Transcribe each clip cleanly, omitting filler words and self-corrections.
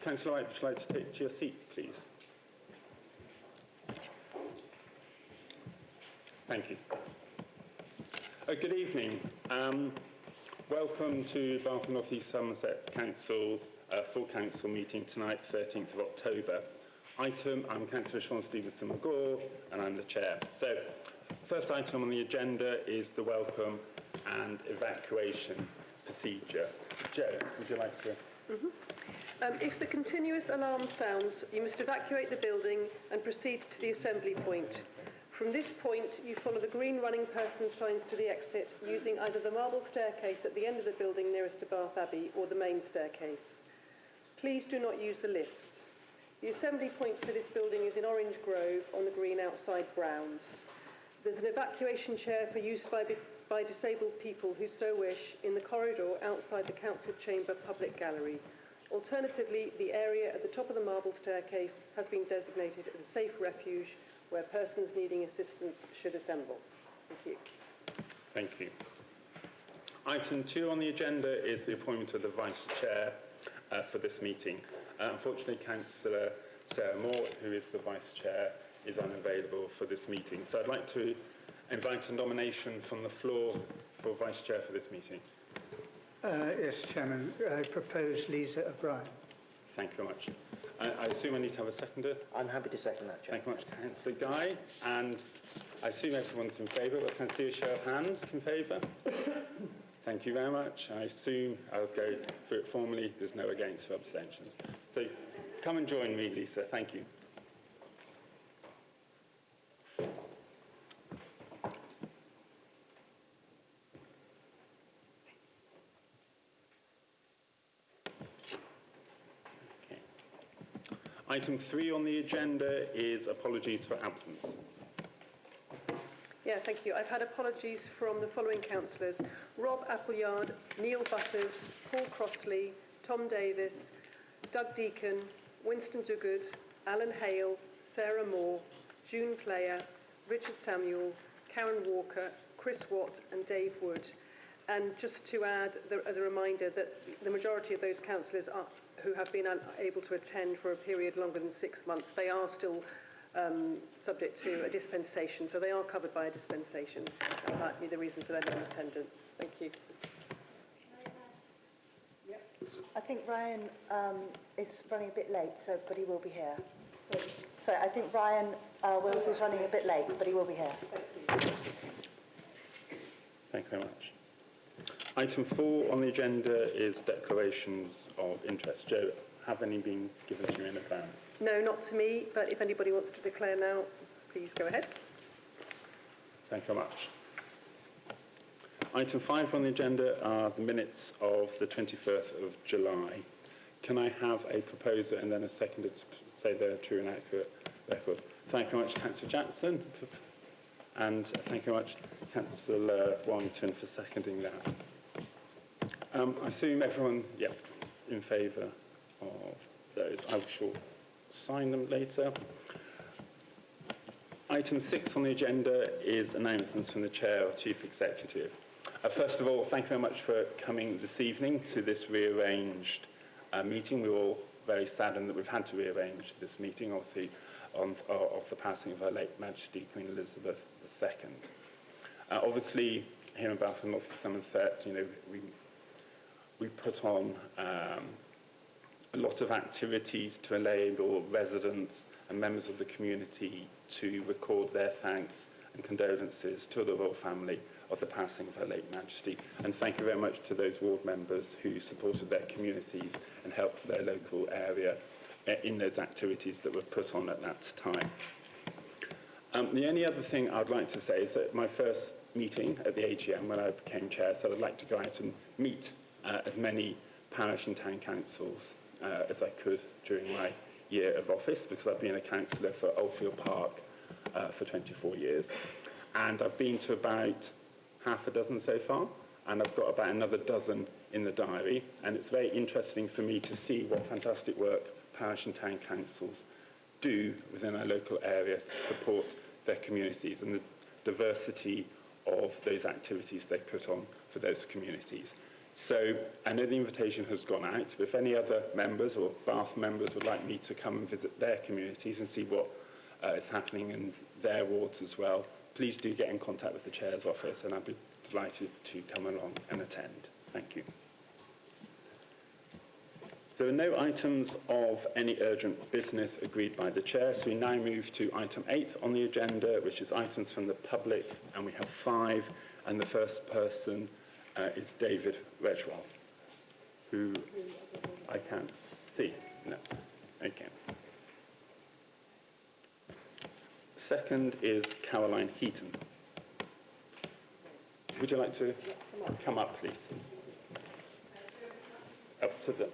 Councillor Wright, would you like to take your seat, please? Thank you. Good evening. Welcome to Bath and North East Somerset Council's full council meeting tonight, 13th of October. I'm Councillor Sean Stevenson-McGraw, and I'm the chair. So, first item on the agenda is the welcome and evacuation procedure. Jo, would you like to? If the continuous alarm sounds, you must evacuate the building and proceed to the assembly point. From this point, you follow the green running person signs to the exit using either the marble staircase at the end of the building nearest to Bath Abbey or the main staircase. Please do not use the lifts. The assembly point for this building is in Orange Grove on the green outside grounds. There's an evacuation chair for use by disabled people who so wish in the corridor outside the council chamber public gallery. Alternatively, the area at the top of the marble staircase has been designated as a safe refuge where persons needing assistance should assemble. Thank you. Thank you. Item 2 on the agenda is the appointment of the Vice Chair for this meeting. Unfortunately, Councillor Sarah Moore, who is the Vice Chair, is unavailable for this meeting. So I'd like to invite a nomination from the floor for Vice Chair for this meeting. Yes, Chairman. I propose Lisa O'Brien. Thank you very much. I assume I need to have a seconder? I'm happy to second that, Chair. Thank you very much, Councillor Guy. And I assume everyone's in favour, but can I see a show of hands in favour? Thank you very much. I assume I'll go through it formally. There's no against or abstentions. So come and join me, Lisa. Thank you. Item 3 on the agenda is apologies for absence. Yeah, thank you. I've had apologies from the following councillors: Rob Appleyard, Neil Butters, Paul Crossley, Tom Davis, Doug Deacon, Winston Duguid, Alan Hale, Sarah Moore, June Player, Richard Samuel, Karen Walker, Chris Watt and Dave Wood. And just to add, as a reminder, that the majority of those councillors who have been unable to attend for a period longer than 6 months, they are still subject to a dispensation, so they are covered by a dispensation. That might be the reason for their non-attendance. Thank you. I think Ryan is running a bit late, but he will be here. So I think Ryan Wills is running a bit late, but he will be here. Thank you very much. Item 4 on the agenda is declarations of interest. Jo, have any been given to you in advance? No, not to me, but if anybody wants to declare now, please go ahead. Thank you very much. Item 5 on the agenda are the minutes of the 21st of July. Can I have a proposer and then a seconder to say they're true and accurate record? Thank you very much, Councillor Jackson. And thank you very much, Councillor Warrington, for seconding that. I assume everyone, in favour of those. I shall sign them later. Item 6 on the agenda is announcements from the Chair or Chief Executive. First of all, thank you very much for coming this evening to this rearranged meeting. We're all very saddened that we've had to rearrange this meeting, obviously, of the passing of Her late Majesty Queen Elizabeth II. Obviously, here in Bath and North of Somerset, we put on a lot of activities to enable residents and members of the community to record their thanks and condolences to the royal family of the passing of Her late Majesty. And thank you very much to those ward members who supported their communities and helped their local area in those activities that were put on at that time. The only other thing I'd like to say is that my first meeting at the AGM when I became chair said I'd like to go out and meet as many parish and town councils as I could during my year of office, because I've been a councillor for Oldfield Park for 24 years. And I've been to about half a dozen so far, and I've got about another dozen in the diary. And it's very interesting for me to see what fantastic work parish and town councils do within our local area to support their communities and the diversity of those activities they put on for those communities. So I know the invitation has gone out, but if any other members or Bath members would like me to come and visit their communities and see what is happening in their wards as well, please do get in contact with the Chair's office, and I'd be delighted to come along and attend. Thank you. There are no items of any urgent business agreed by the Chair, so we now move to item 8 on the agenda, which is items from the public, and we have 5, and the first person is David Redgewell, who I can't see. No. Okay. Second is Caroline Heaton. Would you like to come up, please? Up to the...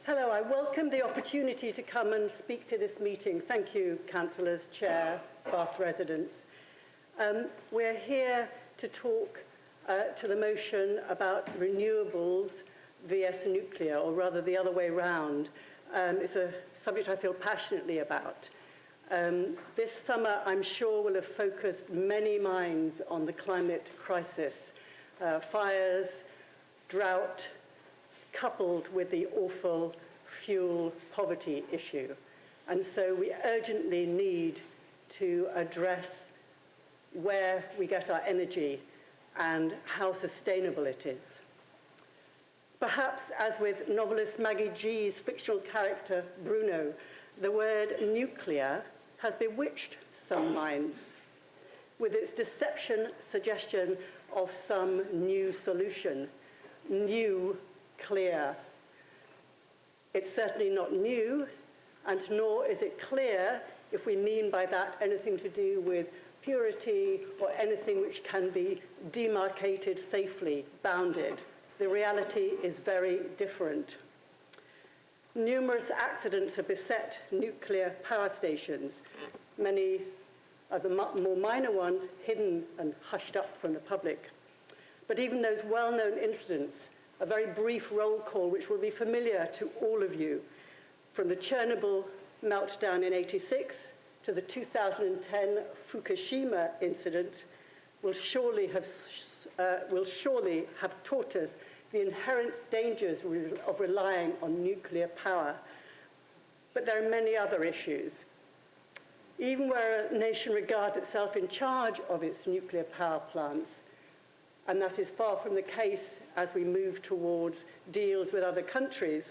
Hello, I welcome the opportunity to come and speak to this meeting. Thank you, Councillors, Chair, Bath residents. We're here to talk to the motion about renewables vs nuclear, or rather the other way round. It's a subject I feel passionately about. This summer, I'm sure, will have focused many minds on the climate crisis, fires, drought, coupled with the awful fuel poverty issue. And so we urgently need to address where we get our energy and how sustainable it is. Perhaps, as with novelist Maggie G's fictional character Bruno, the word nuclear has bewitched some minds with its suggestion of some new solution, new clear. It's certainly not new, and nor is it clear if we mean by that anything to do with purity or anything which can be demarcated safely, bounded. The reality is very different. Numerous accidents have beset nuclear power stations, many of the more minor ones hidden and hushed up from the public. But even those well-known incidents, a very brief roll call which will be familiar to all of you, from the Chernobyl meltdown in '86 to the 2010 Fukushima incident, will surely have taught us the inherent dangers of relying on nuclear power. But there are many other issues. Even where a nation regards itself in charge of its nuclear power plants, and that is far from the case as we move towards deals with other countries,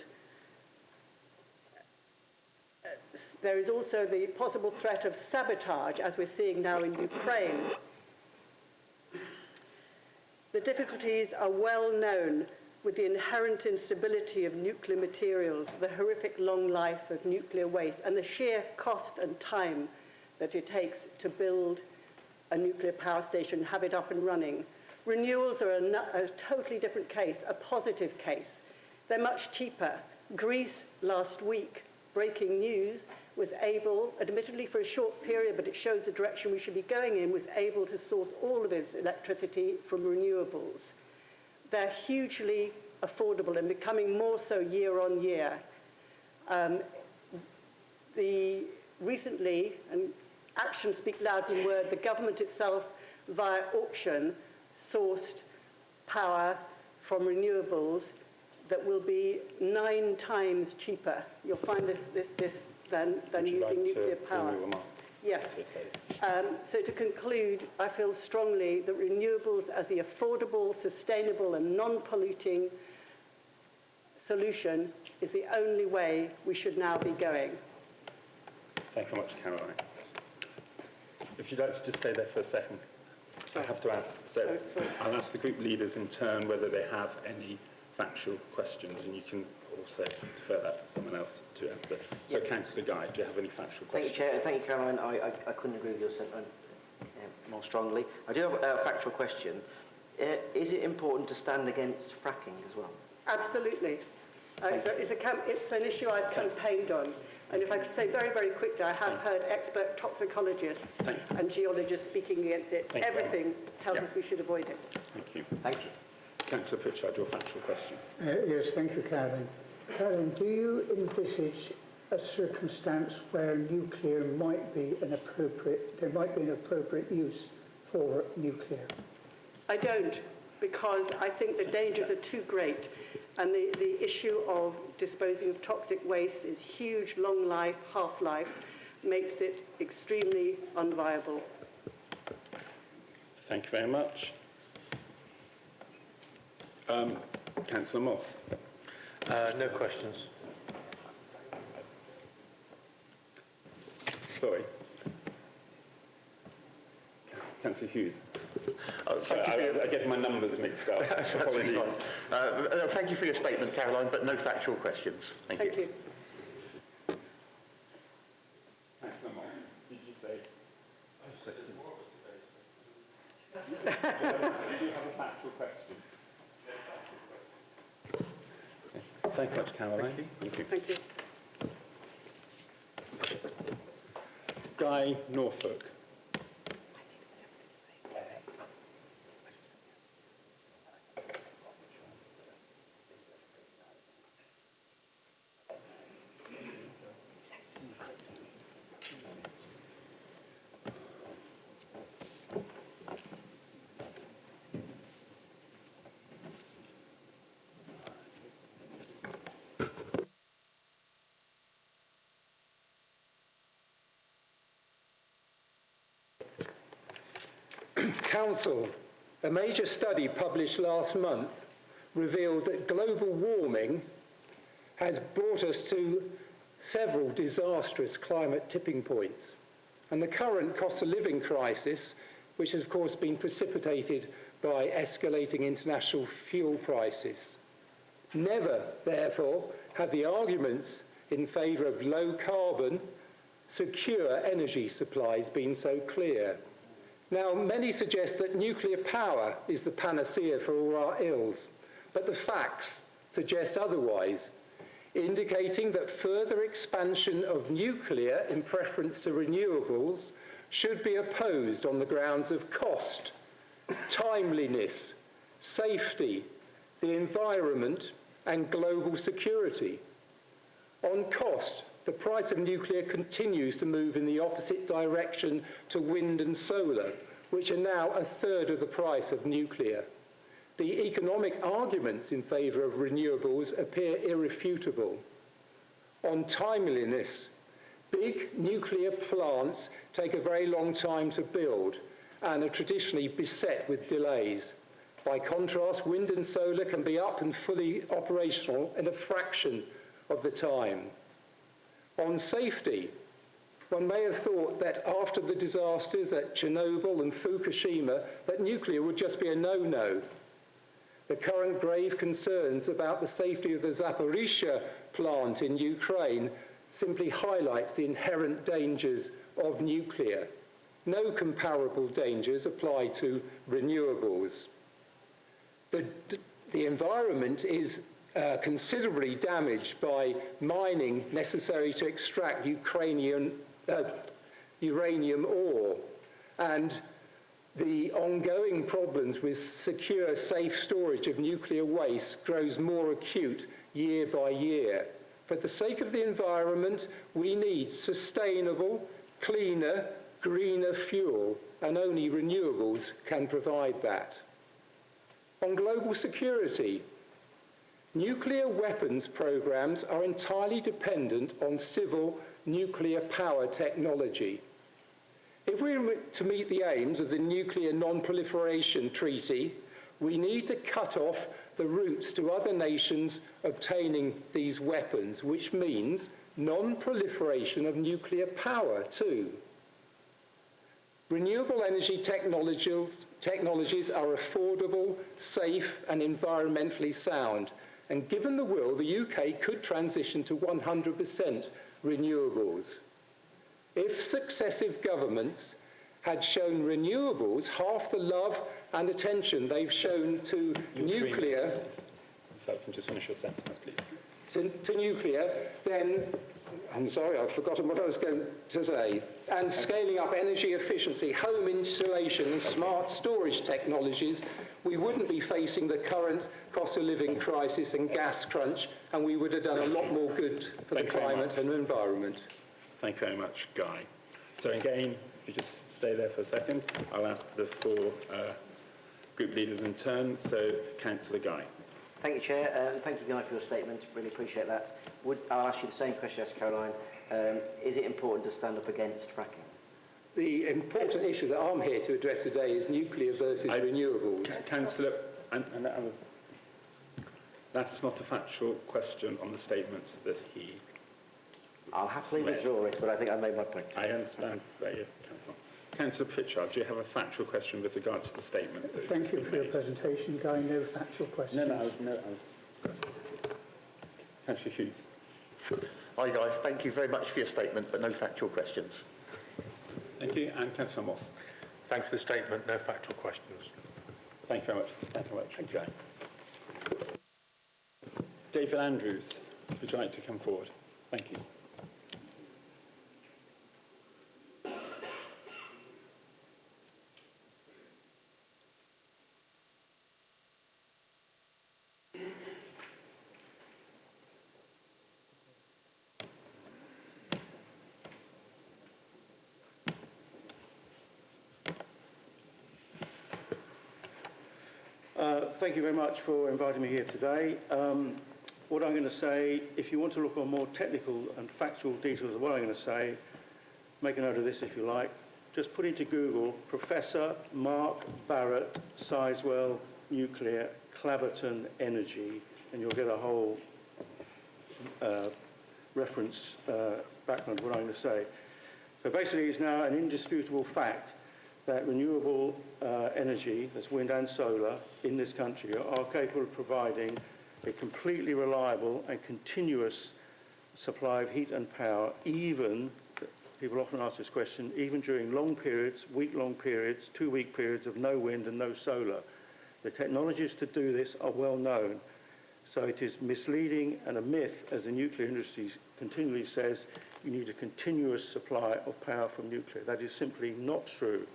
there is also the possible threat of sabotage, as we're seeing now in Ukraine. The difficulties are well known with the inherent instability of nuclear materials, the horrific long life of nuclear waste, and the sheer cost and time that it takes to build a nuclear power station, have it up and running. Renewals are a totally different case, a positive case. They're much cheaper. Greece last week, breaking news, was able, admittedly for a short period, but it shows the direction we should be going in, was able to source all of its electricity from renewables. They're hugely affordable and becoming more so year on year. Recently, and actions speak louder than words, the government itself, via auction, sourced power from renewables that will be 9 times cheaper. You'll find this than using nuclear power. Yes. So to conclude, I feel strongly that renewables as the affordable, sustainable and non-polluting solution is the only way we should now be going. Thank you very much, Caroline. If you'd like to just stay there for a second. I have to ask, so I'll ask the group leaders in turn whether they have any factual questions, and you can also defer that to someone else to answer. So, Councillor Guy, do you have any factual questions? Thank you, Chair. Thank you, Caroline. I couldn't agree with your sentiment more strongly. I do have a factual question. Is it important to stand against fracking as well? Absolutely. It's an issue I've campaigned on. And if I could say very, very quickly, I have heard expert toxicologists and geologists speaking against it. Everything tells us we should avoid it. Thank you. Thank you. Councillor Pritchard, your factual question. Yes, thank you, Caroline. Caroline, do you envisage a circumstance where nuclear might be an appropriate use for nuclear? I don't, because I think the dangers are too great. And the issue of disposing of toxic waste is huge, long life, half-life, makes it extremely unviable. Thank you very much. Councillor Moss. No questions. Sorry. Councillor Hughes. Oh, I get my numbers mixed up. That's absolutely fine. Thank you for your statement, Caroline, but no factual questions. Thank you. Thank you. Councillor Moss, did you say? Do you have a factual question? Thank you much, Caroline. Thank you. Thank you. Guy Norfolk. Council, a major study published last month revealed that global warming has brought us to several disastrous climate tipping points. And the current cost of living crisis, which has of course been precipitated by escalating international fuel prices. Never, therefore, have the arguments in favour of low carbon, secure energy supplies been so clear. Now, many suggest that nuclear power is the panacea for all our ills, but the facts suggest otherwise, indicating that further expansion of nuclear in preference to renewables should be opposed on the grounds of cost, timeliness, safety, the environment, and global security. On cost, the price of nuclear continues to move in the opposite direction to wind and solar, which are now a third of the price of nuclear. The economic arguments in favour of renewables appear irrefutable. On timeliness, big nuclear plants take a very long time to build and are traditionally beset with delays. By contrast, wind and solar can be up and fully operational in a fraction of the time. On safety, one may have thought that after the disasters at Chernobyl and Fukushima, that nuclear would just be a no-no. The current grave concerns about the safety of the Zaporizhzhia plant in Ukraine simply highlights the inherent dangers of nuclear. No comparable dangers apply to renewables. The environment is considerably damaged by mining necessary to extract uranium ore, and the ongoing problems with secure, safe storage of nuclear waste grows more acute year by year. For the sake of the environment, we need sustainable, cleaner, greener fuel, and only renewables can provide that. On global security, nuclear weapons programs are entirely dependent on civil nuclear power technology. If we are to meet the aims of the Nuclear Non-Proliferation Treaty, we need to cut off the routes to other nations obtaining these weapons, which means non-proliferation of nuclear power too. Renewable energy technologies are affordable, safe, and environmentally sound. And given the will, the UK could transition to 100% renewables. If successive governments had shown renewables half the love and attention they've shown to nuclear... So can just finish your sentence, please. to nuclear, then, I'm sorry, I've forgotten what I was going to say, and scaling up energy efficiency, home insulation and smart storage technologies, we wouldn't be facing the current cost of living crisis and gas crunch, and we would have done a lot more good for the climate and environment. Thank you very much, Guy. So again, if you just stay there for a second, I'll ask the four group leaders in turn. So, Councillor Guy. Thank you, Chair, and thank you, Guy, for your statement. Really appreciate that. I'll ask you the same question as Caroline. Is it important to stand up against fracking? The important issue that I'm here to address today is nuclear versus renewables. Councillor, and that's not a factual question on the statement that he... I'll happily withdraw it, but I think I made my point. I understand where you're coming from. Councillor Pritchard, do you have a factual question with regard to the statement? Thank you for your presentation, Guy. No factual questions. No. Councillor Hughes. Hi, guys. Thank you very much for your statement, but no factual questions. Thank you. And Councillor Moss. Thanks for the statement. No factual questions. Thank you very much. Thank you very much. Thank you. David Andrews, would you like to come forward? Thank you. Thank you very much for inviting me here today. What I'm going to say, if you want to look on more technical and factual details of what I'm going to say, make a note of this if you like. Just put into Google Professor Mark Barrett, Sizewell Nuclear, Claverton Energy, and you'll get a whole reference background of what I'm going to say. So basically, it's now an indisputable fact that renewable energy, that's wind and solar, in this country are capable of providing a completely reliable and continuous supply of heat and power, even, people often ask this question, even during long periods, week-long periods, 2-week periods of no wind and no solar. The technologies to do this are well known. So it is misleading and a myth, as the nuclear industry continually says, you need a continuous supply of power from nuclear. That is simply not true.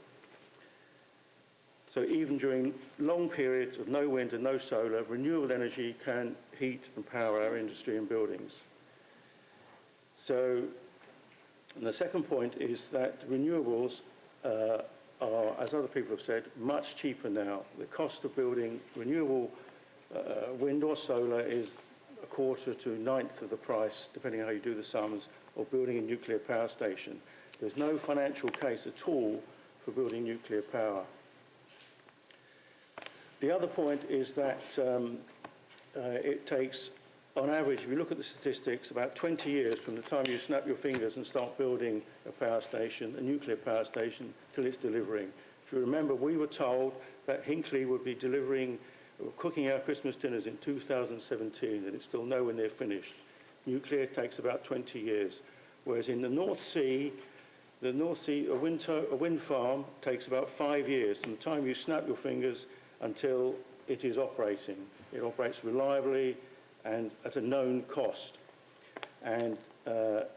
So even during long periods of no wind and no solar, renewable energy can heat and power our industry and buildings. So, and the second point is that renewables are, as other people have said, much cheaper now. The cost of building renewable wind or solar is a quarter to a ninth of the price, depending on how you do the sums, of building a nuclear power station. There's no financial case at all for building nuclear power. The other point is that it takes, on average, if you look at the statistics, about 20 years from the time you snap your fingers and start building a power station, a nuclear power station, till it's delivering. If you remember, we were told that Hinkley would be cooking our Christmas dinners in 2017, and it's still nowhere near finished. Nuclear takes about 20 years, whereas in the North Sea, a wind farm takes about 5 years from the time you snap your fingers until it is operating. It operates reliably and at a known cost. And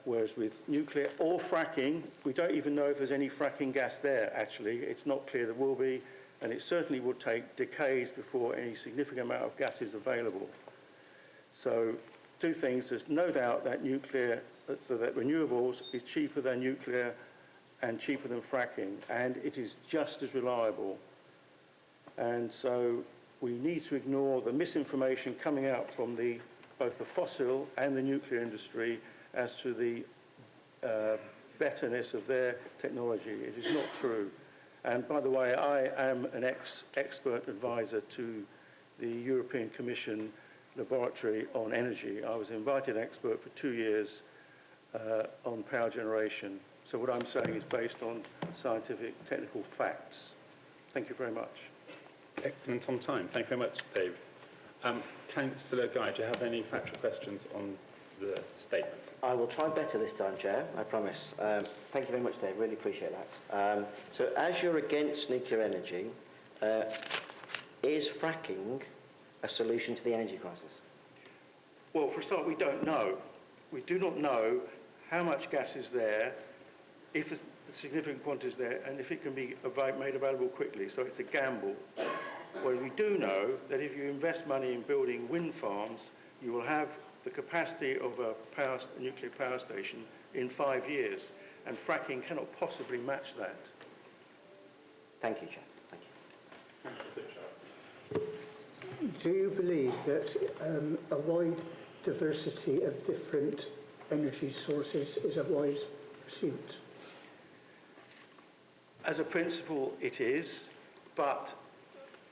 whereas with nuclear or fracking, we don't even know if there's any fracking gas there, actually. It's not clear there will be, and it certainly would take decades before any significant amount of gas is available. So two things, there's no doubt that that renewables is cheaper than nuclear and cheaper than fracking, and it is just as reliable. And so we need to ignore the misinformation coming out from both the fossil and the nuclear industry as to the betterness of their technology. It is not true. And by the way, I am an expert advisor to the European Commission Laboratory on Energy. I was invited expert for 2 years on power generation. So what I'm saying is based on scientific, technical facts. Thank you very much. Excellent on time. Thank you very much, Dave. Councillor Guy, do you have any factual questions on the statement? I will try better this time, Chair, I promise. Thank you very much, Dave. Really appreciate that. So as you're against nuclear energy, is fracking a solution to the energy crisis? Well, for a start, we don't know. We do not know how much gas is there, if a significant quantity is there, and if it can be made available quickly. So it's a gamble. Well, we do know that if you invest money in building wind farms, you will have the capacity of a nuclear power station in 5 years, and fracking cannot possibly match that. Thank you, Chair. Thank you. Do you believe that a wide diversity of different energy sources is a wise pursuit? As a principle, it is, but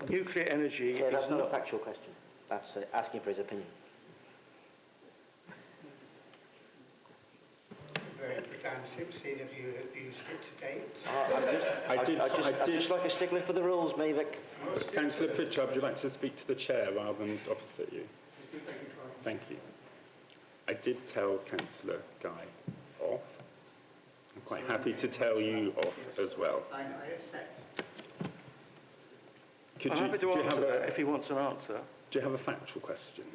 nuclear energy Chair, is that's not a factual question. That's asking for his opinion. Dan Simpson, have you abused it to date? I'd just like a stickler for the rules, Mavik. Councillor Pritchard, would you like to speak to the chair rather than opposite you? Thank you. I did tell Councillor Guy off. I'm quite happy to tell you off as well. I accept. I'm happy to answer that if he wants an answer. Do you have a factual question?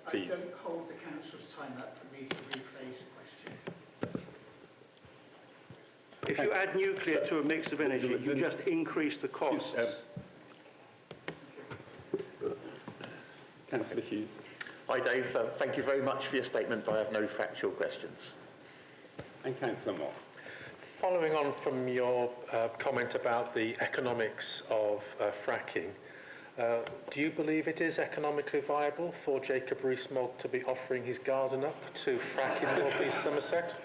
Please. I don't hold the council's time up for me to rephrase the question. If you add nuclear to a mix of energy, you just increase the costs. Councillor Hughes. Hi, Dave. Thank you very much for your statement. I have no factual questions. And Councillor Moss. Following on from your comment about the economics of fracking, do you believe it is economically viable for Jacob Rees-Mogg to be offering his garden up to frack in North East Somerset?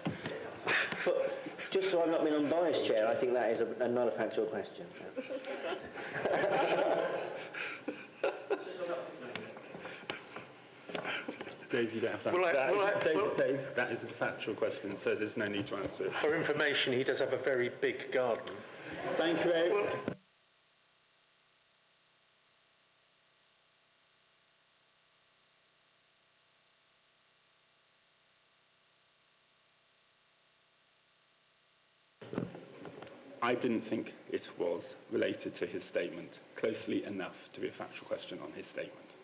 Just so I'm not being unbiased, Chair, I think that is not a factual question. Dave, you don't have to answer. Dave, that is a factual question, so there's no need to answer it. For information, he does have a very big garden. Thank you, Ed. I didn't think it was related to his statement closely enough to be a factual question on his statement.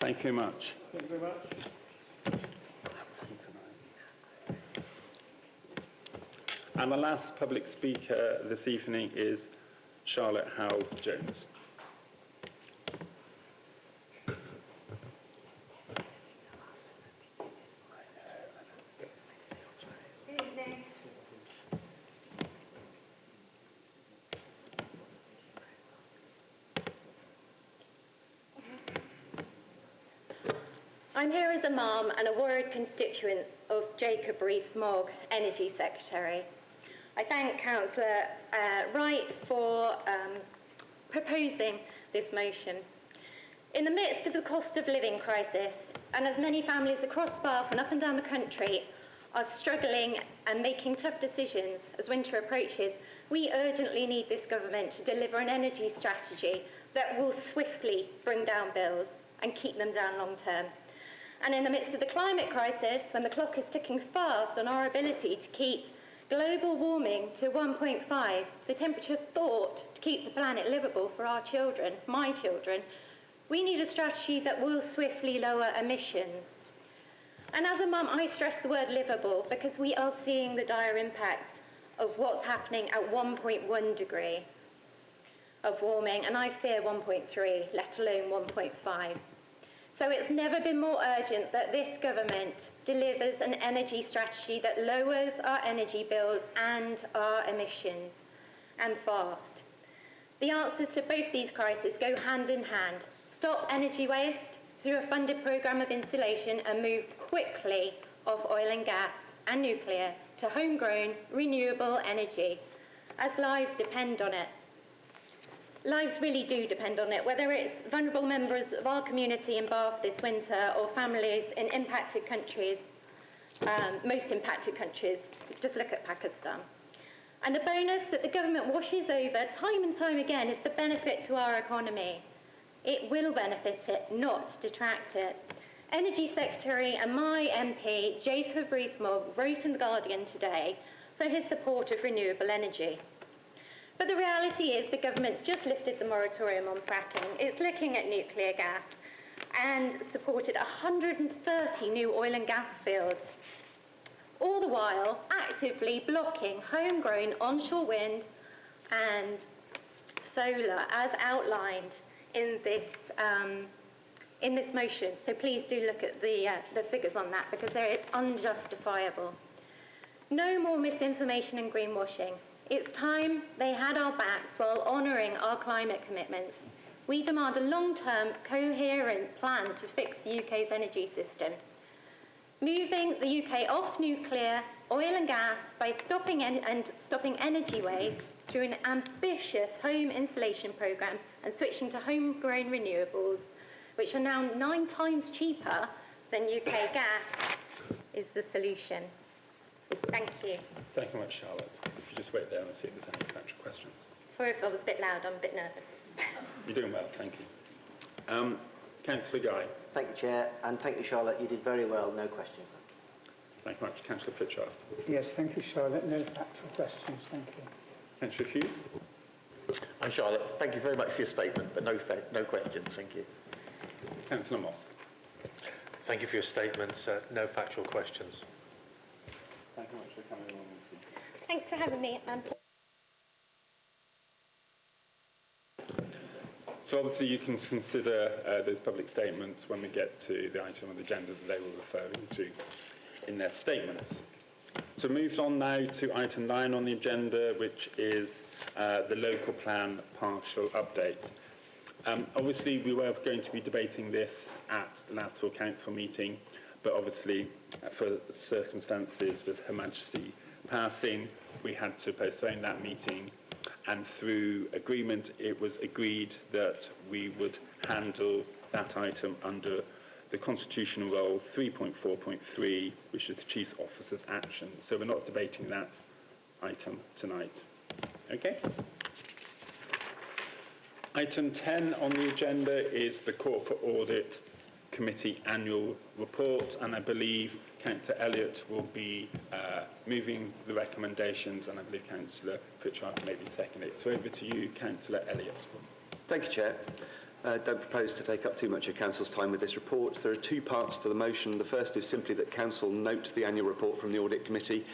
Thank you very much. Thank you very much. And the last public speaker this evening is Charlotte Howell-Jones. I'm here as a mum and a worried constituent of Jacob Rees-Mogg, Energy Secretary. I thank Councillor Wright for proposing this motion. In the midst of the cost of living crisis, and as many families across Bath and up and down the country are struggling and making tough decisions as winter approaches, we urgently need this government to deliver an energy strategy that will swiftly bring down bills and keep them down long term. And in the midst of the climate crisis, when the clock is ticking fast on our ability to keep global warming to 1.5, the temperature thought to keep the planet livable for our children, my children, we need a strategy that will swiftly lower emissions. And as a mum, I stress the word livable because we are seeing the dire impacts of what's happening at 1.1 degree of warming, and I fear 1.3, let alone 1.5. So it's never been more urgent that this government delivers an energy strategy that lowers our energy bills and our emissions, and fast. The answers to both these crises go hand in hand. Stop energy waste through a funded programme of insulation and move quickly off oil and gas and nuclear to homegrown, renewable energy, as lives depend on it. Lives really do depend on it, whether it's vulnerable members of our community in Bath this winter or families in impacted countries, most impacted countries. Just look at Pakistan. And a bonus that the government washes over time and time again is the benefit to our economy. It will benefit it, not detract it. Energy Secretary and my MP, Jacob Rees-Mogg, wrote in The Guardian today for his support of renewable energy. But the reality is the government's just lifted the moratorium on fracking. It's looking at nuclear gas. and supported 130 new oil and gas fields, all the while actively blocking homegrown onshore wind and solar as outlined in this motion. So please do look at the figures on that, because it's unjustifiable. No more misinformation and greenwashing. It's time they had our backs while honouring our climate commitments. We demand a long-term, coherent plan to fix the UK's energy system. Moving the UK off nuclear, oil and gas by stopping energy waste through an ambitious home installation programme and switching to homegrown renewables, which are now 9 times cheaper than UK gas, is the solution. Thank you. Thank you very much, Charlotte. If you just wait there and see if there's any factual questions. Sorry if I was a bit loud, I'm a bit nervous. You're doing well, thank you. Councillor Guy. Thank you, Chair, and thank you, Charlotte. You did very well. No questions. Thank you very much. Councillor Pritchard. Yes, thank you, Charlotte. No factual questions, thank you. Councillor Hughes. And Charlotte, thank you very much for your statement, but no questions. Thank you. Councillor Moss. Thank you for your statements. No factual questions. Thank you very much for coming along and speaking. Thanks for having me. So obviously you can consider those public statements when we get to the item on the agenda that they were referring to in their statements. So moved on now to item 9 on the agenda, which is the local plan partial update. Obviously we were going to be debating this at the last full council meeting, but obviously for circumstances with Her Majesty passing, we had to postpone that meeting. And through agreement, it was agreed that we would handle that item under the constitutional role 3.4.3, which is the Chief Officer's action. So we're not debating that item tonight. Okay? Item 10 on the agenda is the Corporate Audit Committee Annual Report, and I believe Councillor Elliott will be moving the recommendations, and I believe Councillor Pritchard may be seconding it. So over to you, Councillor Elliott. Thank you, Chair. Don't propose to take up too much of Council's time with this report. There are 2 parts to the motion. The first is simply that Council note the annual report from the Audit Committee.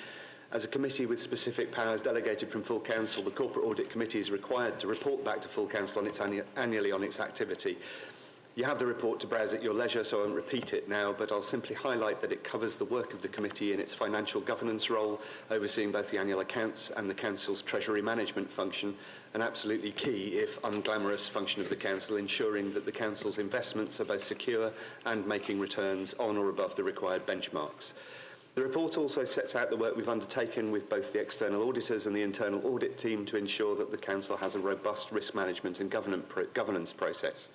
As a committee with specific powers delegated from full Council, the Corporate Audit Committee is required to report back to full Council on its annually on its activity. You have the report to browse at your leisure, so I won't repeat it now, but I'll simply highlight that it covers the work of the committee in its financial governance role, overseeing both the annual accounts and the Council's treasury management function, an absolutely key, if unglamorous, function of the Council, ensuring that the Council's investments are both secure and making returns on or above the required benchmarks. The report also sets out the work we've undertaken with both the external auditors and the internal audit team to ensure that the Council has a robust risk management and governance process.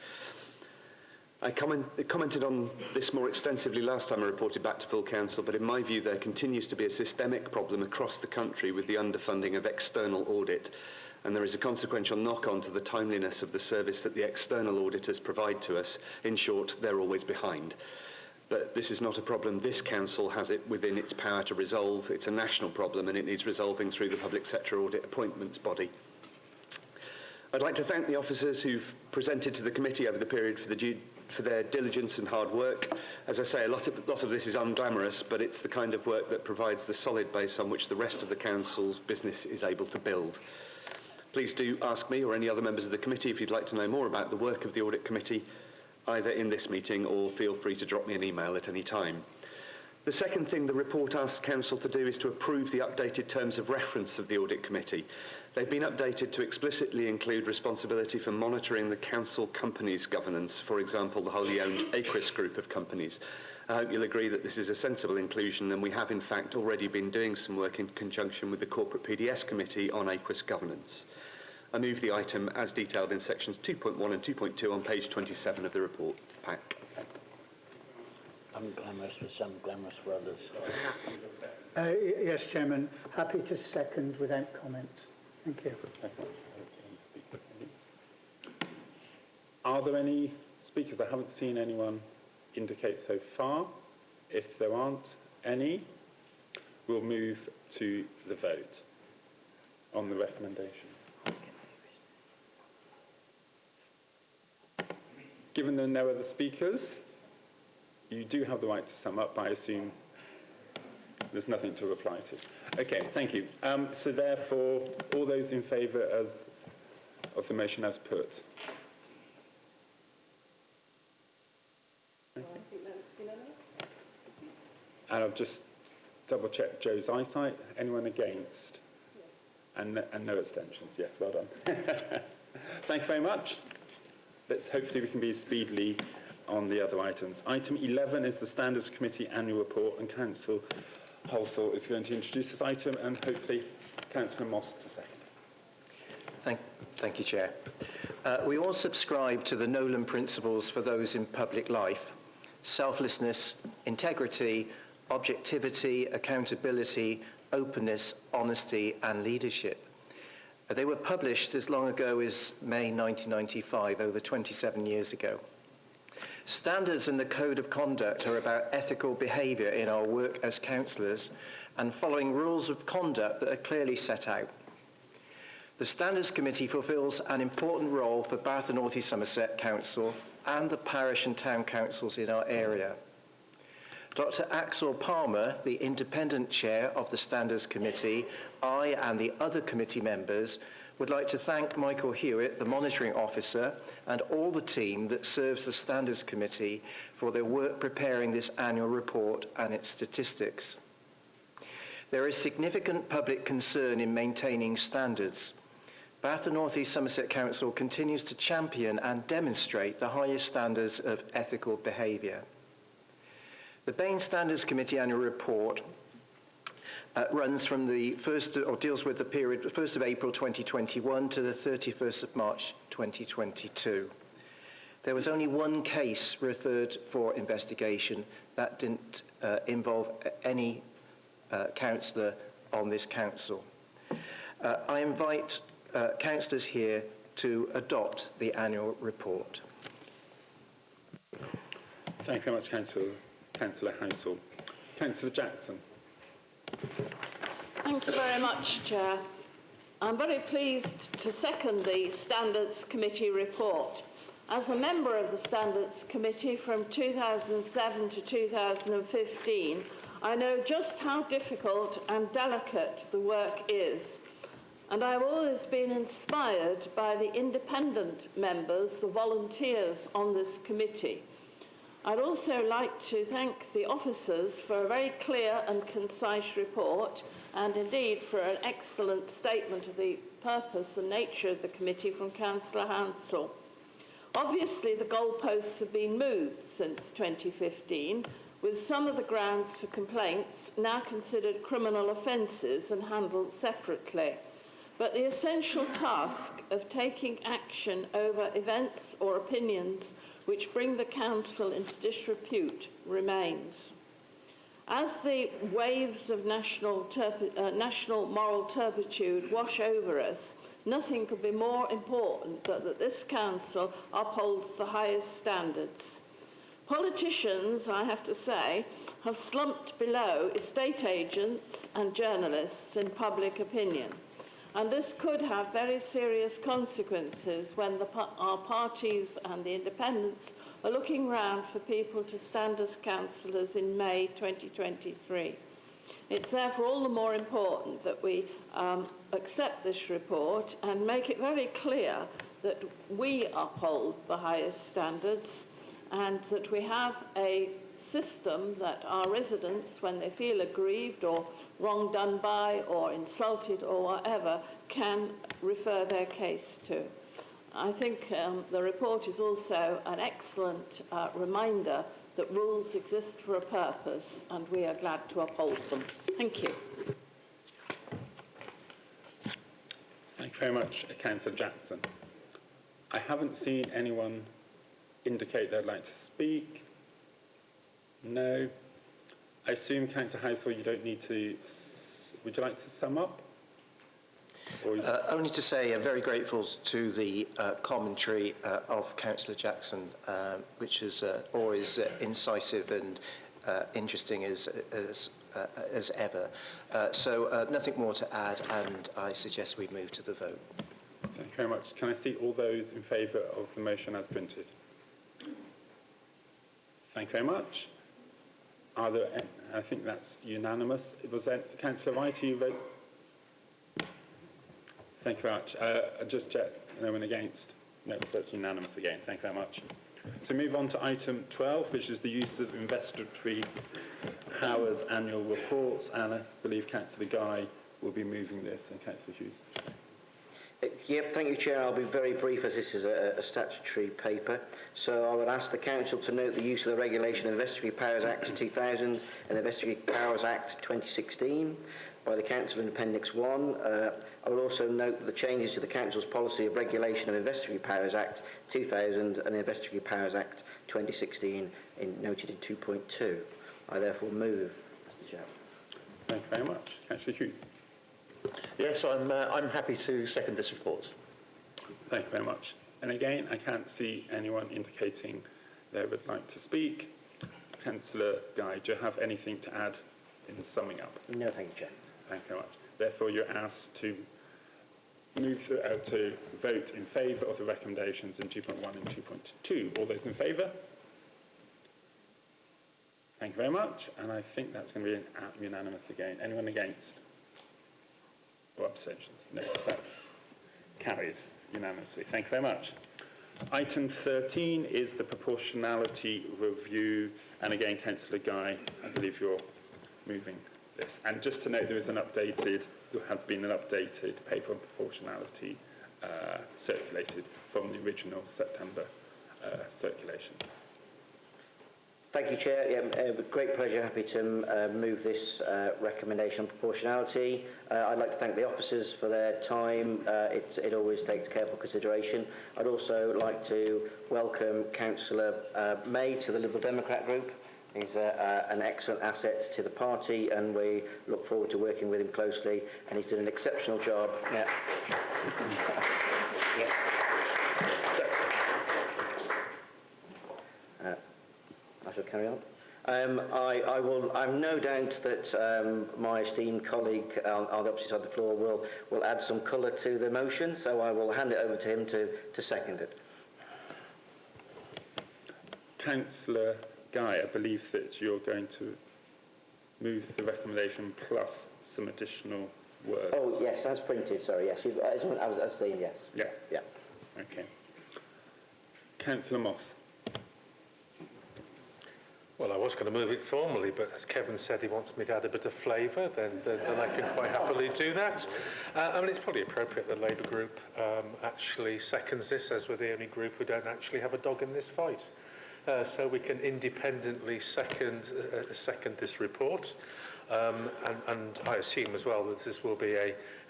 I commented on this more extensively last time I reported back to full Council, but in my view there continues to be a systemic problem across the country with the underfunding of external audit, and there is a consequential knock-on to the timeliness of the service that the external auditors provide to us. In short, they're always behind. But this is not a problem this Council has it within its power to resolve. It's a national problem and it needs resolving through the Public Sector Audit Appointments Body. I'd like to thank the officers who've presented to the committee over the period for their diligence and hard work. As I say, a lot of this is unglamorous, but it's the kind of work that provides the solid base on which the rest of the Council's business is able to build. Please do ask me or any other members of the committee if you'd like to know more about the work of the Audit Committee, either in this meeting or feel free to drop me an email at any time. The second thing the report asks Council to do is to approve the updated terms of reference of the Audit Committee. They've been updated to explicitly include responsibility for monitoring the Council companies' governance, for example, the wholly owned Aquis group of companies. I hope you'll agree that this is a sensible inclusion, and we have in fact already been doing some work in conjunction with the Corporate PDS Committee on Aquis governance. I move the item as detailed in sections 2.1 and 2.2 on page 27 of the report pack. Unglamorous for some, glamorous for others. Yes, Chairman. Happy to second without comment. Thank you. Are there any speakers? I haven't seen anyone indicate so far. If there aren't any, we'll move to the vote on the recommendations. Given there are no other speakers, You do have the right to sum up, but I assume there's nothing to reply to. Okay, thank you. So therefore, all those in favour of the motion as put? Okay. And I'll just double check Joe's eyesight. Anyone against? And no abstentions. Yes, well done. Thank you very much. Hopefully we can be speedily on the other items. Item 11 is the Standards Committee Annual Report, and Councillor Halsall is going to introduce this item, and hopefully Councillor Moss to second. Thank you, Chair. We all subscribe to the Nolan principles for those in public life: selflessness, integrity, objectivity, accountability, openness, honesty, and leadership. They were published as long ago as May 1995, over 27 years ago. Standards and the Code of Conduct are about ethical behaviour in our work as councillors and following rules of conduct that are clearly set out. The Standards Committee fulfils an important role for Bath and North East Somerset Council and the parish and town councils in our area. Dr. Axel Palmer, the independent chair of the Standards Committee, I and the other committee members would like to thank Michael Hewitt, the monitoring officer, and all the team that serves the Standards Committee for their work preparing this annual report and its statistics. There is significant public concern in maintaining standards. Bath and North East Somerset Council continues to champion and demonstrate the highest standards of ethical behaviour. The Bain Standards Committee Annual Report runs from deals with the period 1st of April 2021 to the 31st of March 2022. There was only one case referred for investigation that didn't involve any councillor on this council. I invite councillors here to adopt the annual report. Thank you very much, Councillor Halsall. Councillor Jackson. Thank you very much, Chair. I'm very pleased to second the Standards Committee report. As a member of the Standards Committee from 2007 to 2015, I know just how difficult and delicate the work is. And I've always been inspired by the independent members, the volunteers on this committee. I'd also like to thank the officers for a very clear and concise report, and indeed for an excellent statement of the purpose and nature of the committee from Councillor Halsall. Obviously, the goalposts have been moved since 2015, with some of the grounds for complaints now considered criminal offences and handled separately. But the essential task of taking action over events or opinions which bring the council into disrepute remains. As the waves of national moral turpitude wash over us, nothing could be more important than that this council upholds the highest standards. Politicians, I have to say, have slumped below estate agents and journalists in public opinion. And this could have very serious consequences when our parties and the independents are looking round for people to stand as councillors in May 2023. It's therefore all the more important that we accept this report and make it very clear that we uphold the highest standards and that we have a system that our residents, when they feel aggrieved or wrong done by or insulted or whatever, can refer their case to. I think the report is also an excellent reminder that rules exist for a purpose and we are glad to uphold them. Thank you. Thank you very much, Councillor Jackson. I haven't seen anyone indicate they'd like to speak. No. I assume, Councillor Halsall, you don't need to... Would you like to sum up? Only to say I'm very grateful to the commentary of Councillor Jackson, which is always incisive and interesting as ever. So nothing more to add, and I suggest we move to the vote. Thank you very much. Can I see all those in favour of the motion as printed? Thank you very much. Are there, I think that's unanimous. Was that Councillor Wright, you vote? Thank you very much. Just check, no one against? No, so that's unanimous again. Thank you very much. So move on to item 12, which is the use of investigatory powers annual reports. And I believe Councillor Guy will be moving this, and Councillor Hughes. Yep, thank you, Chair. I'll be very brief as this is a statutory paper. So I would ask the Council to note the use of the Regulation of Investigatory Powers Act 2000 and the Investigatory Powers Act 2016 by the Council in Appendix 1. I will also note that the changes to the Council's policy of Regulation of Investigatory Powers Act 2000 and the Investigatory Powers Act 2016 noted in 2.2. I therefore move, Mr. Chair. Thank you very much. Councillor Hughes. Yes, I'm happy to second this report. Thank you very much. And again, I can't see anyone indicating they would like to speak. Councillor Guy, do you have anything to add in summing up? No, thank you, Chair. Thank you very much. Therefore, you're asked to move to vote in favour of the recommendations in 2.1 and 2.2. All those in favour? Thank you very much. And I think that's going to be unanimous again. Anyone against? Or abstentions? No, that's carried unanimously. Thank you very much. Item 13 is the proportionality review. And again, Councillor Guy, I believe you're moving this. And just to note, there has been an updated paper on proportionality circulated from the original September circulation. Thank you, Chair. With great pleasure, happy to move this recommendation on proportionality. I'd like to thank the officers for their time. It always takes careful consideration. I'd also like to welcome Councillor May to the Liberal Democrat group. He's an excellent asset to the party, and we look forward to working with him closely, and he's done an exceptional job. Yeah. I shall carry on. I've no doubt that my esteemed colleague on the opposite side of the floor will add some colour to the motion, so I will hand it over to him to second it. Councillor Guy, I believe that you're going to move the recommendation plus some additional words. Oh, yes, as printed, sorry, yes. As seen, yes. Yeah. Yeah. Okay. Councillor Moss. Well, I was going to move it formally, but as Kevin said he wants me to add a bit of flavour, then I can quite happily do that. I mean, it's probably appropriate that the Labour group actually seconds this, as we're the only group who don't actually have a dog in this fight. So we can independently second this report. And I assume as well that this will be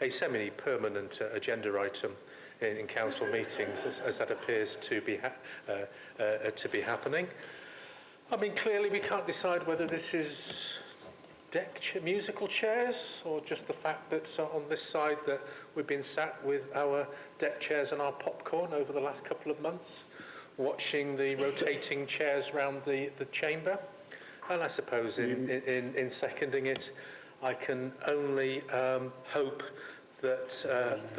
a semi-permanent agenda item in council meetings, as that appears to be happening. I mean, clearly we can't decide whether this is musical chairs or just the fact that on this side that we've been sat with our deck chairs and our popcorn over the last couple of months, watching the rotating chairs around the chamber. And I suppose in seconding it, I can only hope that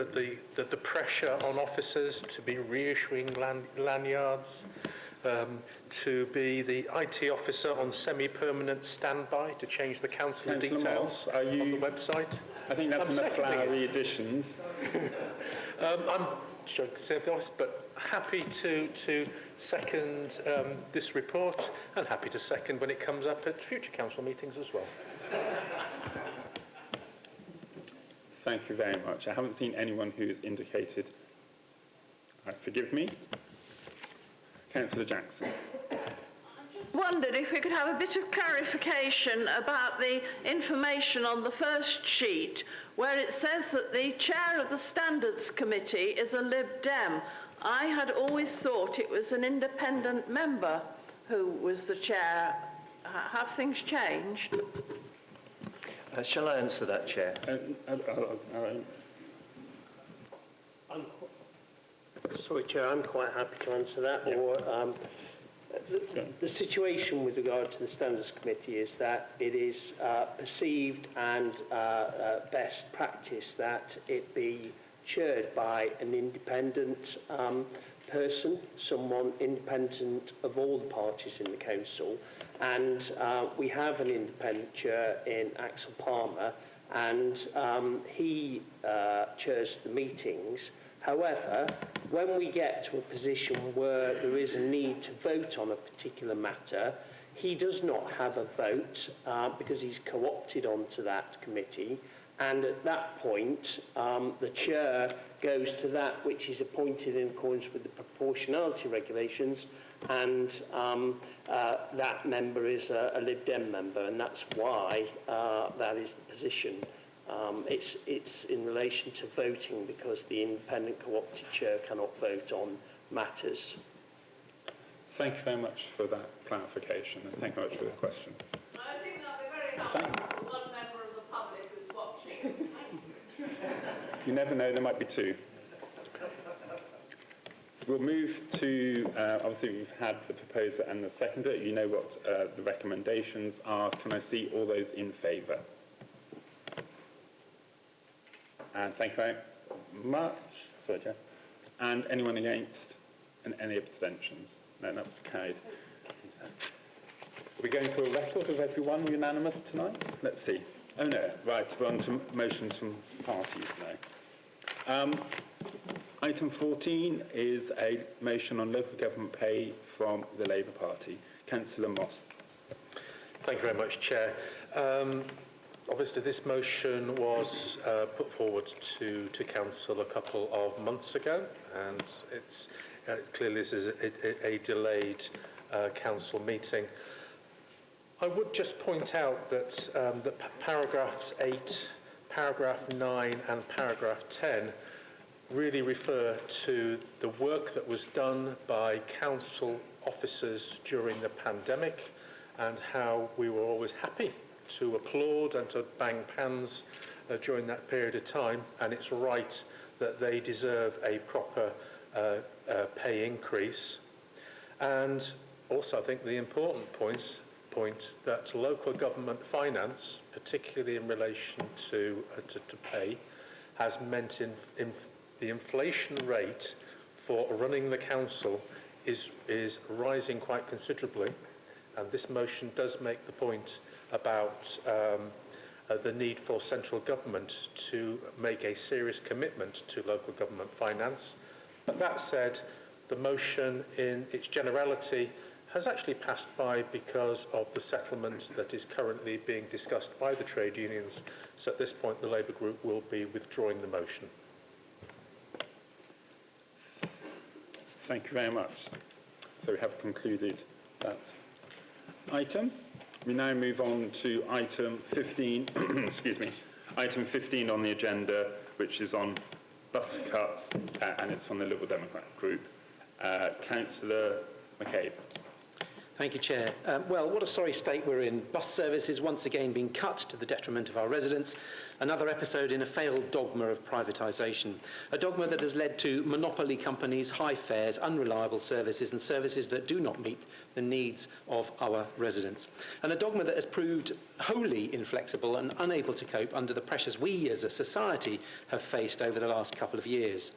the pressure on officers to be reissuing lanyards, to be the IT officer on semi-permanent standby to change the council details on the website. I think that's enough flowery additions. I'm sure I can say the honest, but happy to second this report, and happy to second when it comes up at future council meetings as well. Thank you very much. I haven't seen anyone who has indicated. Forgive me. Councillor Jackson. Wondered if we could have a bit of clarification about the information on the first sheet where it says that the chair of the Standards Committee is a Lib Dem. I had always thought it was an independent member who was the chair. Have things changed? Shall I answer that, Chair? Sorry, Chair, I'm quite happy to answer that. The situation with regard to the Standards Committee is that it is perceived and best practice that it be chaired by an independent person, someone independent of all the parties in the council, and we have an independent chair in Axel Palmer, and he chairs the meetings. However, when we get to a position where there is a need to vote on a particular matter, he does not have a vote because he's co-opted onto that committee, and at that point the chair goes to that which is appointed in accordance with the proportionality regulations, and that member is a Lib Dem member, and that's why that is the position. It's in relation to voting because the independent co-opted chair cannot vote on matters. Thank you very much for that clarification, and thank you very much for the question. I think that'll be very helpful for one member of the public who's watching. You never know, there might be two. We'll move to, obviously we've had the proposer and the seconder. You know what the recommendations are. Can I see all those in favour? And thank you very much. Sorry, Chair. And anyone against? And any abstentions? No, that was carried. We're going for a record of everyone unanimous tonight? Let's see. Oh no, right, we're on to motions from parties now. Item 14 is a motion on local government pay from the Labour Party. Councillor Moss. Thank you very much, Chair. Obviously, this motion was put forward to Council a couple of months ago, and it's clearly this is a delayed Council meeting. I would just point out that paragraphs 8, paragraph 9 and paragraph 10 really refer to the work that was done by Council officers during the pandemic and how we were always happy to applaud and to bang pans during that period of time, and it's right that they deserve a proper pay increase. And also I think the important point that local government finance, particularly in relation to pay, has meant in the inflation rate for running the council is rising quite considerably, and this motion does make the point about the need for central government to make a serious commitment to local government finance. But that said, the motion in its generality has actually passed by because of the settlement that is currently being discussed by the trade unions. So at this point, the Labour Group will be withdrawing the motion. Thank you very much. So we have concluded that item. We now move on to item 15, excuse me, item 15 on the agenda, which is on bus cuts, and it's from the Liberal Democrat group. Councillor McCabe. Thank you, Chair. Well, what a sorry state we're in. Bus services once again being cut to the detriment of our residents. Another episode in a failed dogma of privatisation. A dogma that has led to monopoly companies, high fares, unreliable services and services that do not meet the needs of our residents. And a dogma that has proved wholly inflexible and unable to cope under the pressures we as a society have faced over the last couple of years.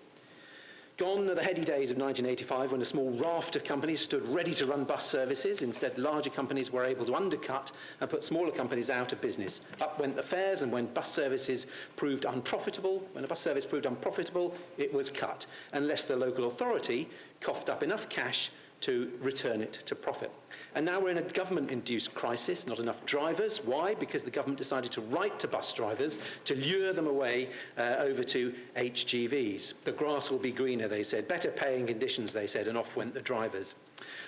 Gone are the heady days of 1985 when a small raft of companies stood ready to run bus services. Instead, larger companies were able to undercut and put smaller companies out of business. Up went the fares, and when bus services proved unprofitable, when a bus service proved unprofitable, it was cut, unless the local authority coughed up enough cash to return it to profit. And now we're in a government-induced crisis, not enough drivers. Why? Because the government decided to write to bus drivers to lure them away over to HGVs. The grass will be greener, they said. Better paying conditions, they said, and off went the drivers.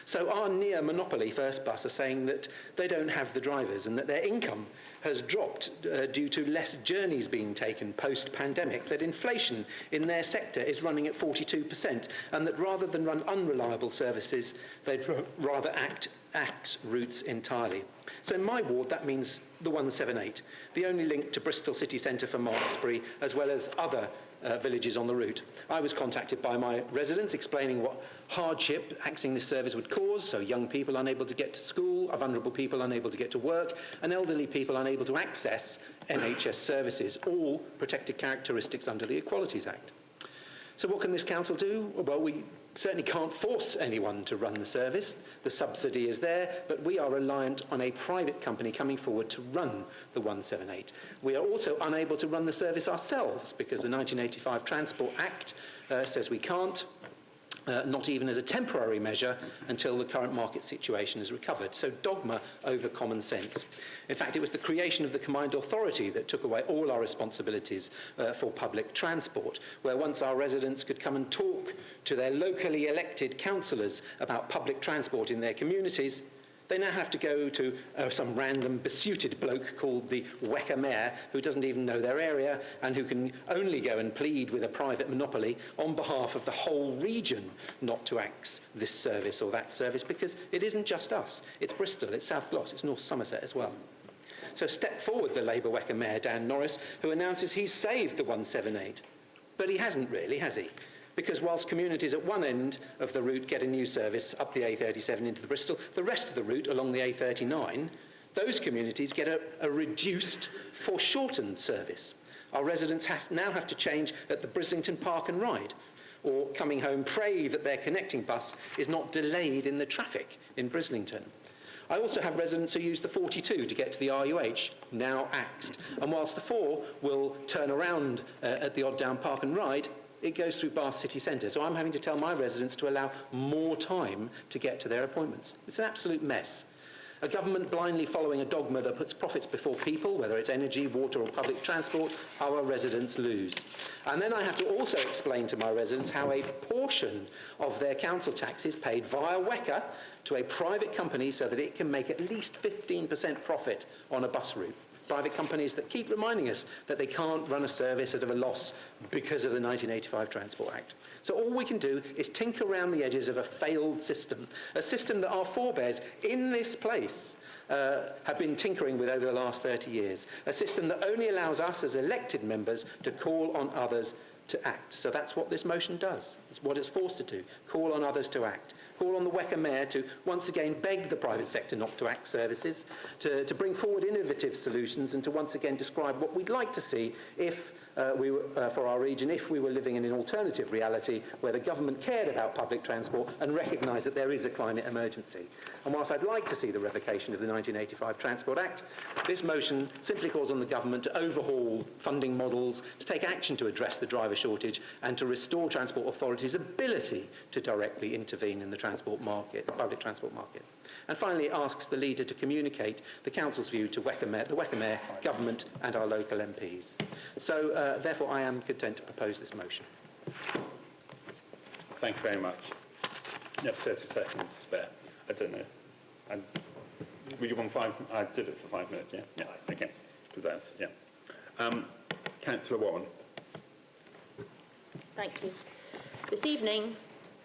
So our near monopoly First Bus are saying that they don't have the drivers and that their income has dropped due to less journeys being taken post-pandemic, that inflation in their sector is running at 42%, and that rather than run unreliable services, they'd rather axe routes entirely. So in my ward, that means the 178, the only link to Bristol city centre for Malmesbury, as well as other villages on the route. I was contacted by my residents explaining what hardship axing this service would cause, so young people unable to get to school, vulnerable people unable to get to work, and elderly people unable to access NHS services, all protected characteristics under the Equalities Act. So what can this council do? Well, we certainly can't force anyone to run the service. The subsidy is there, but we are reliant on a private company coming forward to run the 178. We are also unable to run the service ourselves because the 1985 Transport Act says we can't. Not even as a temporary measure until the current market situation is recovered. So dogma over common sense. In fact, it was the creation of the Combined Authority that took away all our responsibilities for public transport, where once our residents could come and talk to their locally elected councillors about public transport in their communities, they now have to go to some random besuited bloke called the Wecker Mayor, who doesn't even know their area and who can only go and plead with a private monopoly on behalf of the whole region not to axe this service or that service, because it isn't just us. It's Bristol, it's South Gloss, it's North Somerset as well. So step forward the Labour Wecker Mayor, Dan Norris, who announces he's saved the 178. But he hasn't really, has he? Because whilst communities at one end of the route get a new service up the A37 into the Bristol, the rest of the route along the A39, those communities get a reduced, foreshortened service. Our residents now have to change at the Brislington Park and Ride, or coming home pray that their connecting bus is not delayed in the traffic in Brislington. I also have residents who use the 42 to get to the RUH, now axed. And whilst the 4 will turn around at the Odd Down Park and Ride, it goes through Bath city centre. So I'm having to tell my residents to allow more time to get to their appointments. It's an absolute mess. A government blindly following a dogma that puts profits before people, whether it's energy, water or public transport, our residents lose. And then I have to also explain to my residents how a portion of their council tax is paid via Wecker to a private company so that it can make at least 15% profit on a bus route. Private companies that keep reminding us that they can't run a service at a loss because of the 1985 Transport Act. So all we can do is tinker around the edges of a failed system, a system that our forebears in this place have been tinkering with over the last 30 years, a system that only allows us as elected members to call on others to act. So that's what this motion does. It's what it's forced to do, call on others to act. Call on the Wecker Mayor to once again beg the private sector not to axe services, to bring forward innovative solutions and to once again describe what we'd like to see if for our region, if we were living in an alternative reality where the government cared about public transport and recognised that there is a climate emergency. And whilst I'd like to see the revocation of the 1985 Transport Act, this motion simply calls on the government to overhaul funding models, to take action to address the driver shortage and to restore transport authorities' ability to directly intervene in the transport market, the public transport market. And finally, it asks the leader to communicate the council's view to the Wecker Mayor, government and our local MPs. So, therefore, I am content to propose this motion. Thank you very much. You have 30 seconds spare. I don't know. Would you want 5? I did it for 5 minutes, yeah? Yeah, okay. Because that's, yeah. Councillor Warren. Thank you. This evening,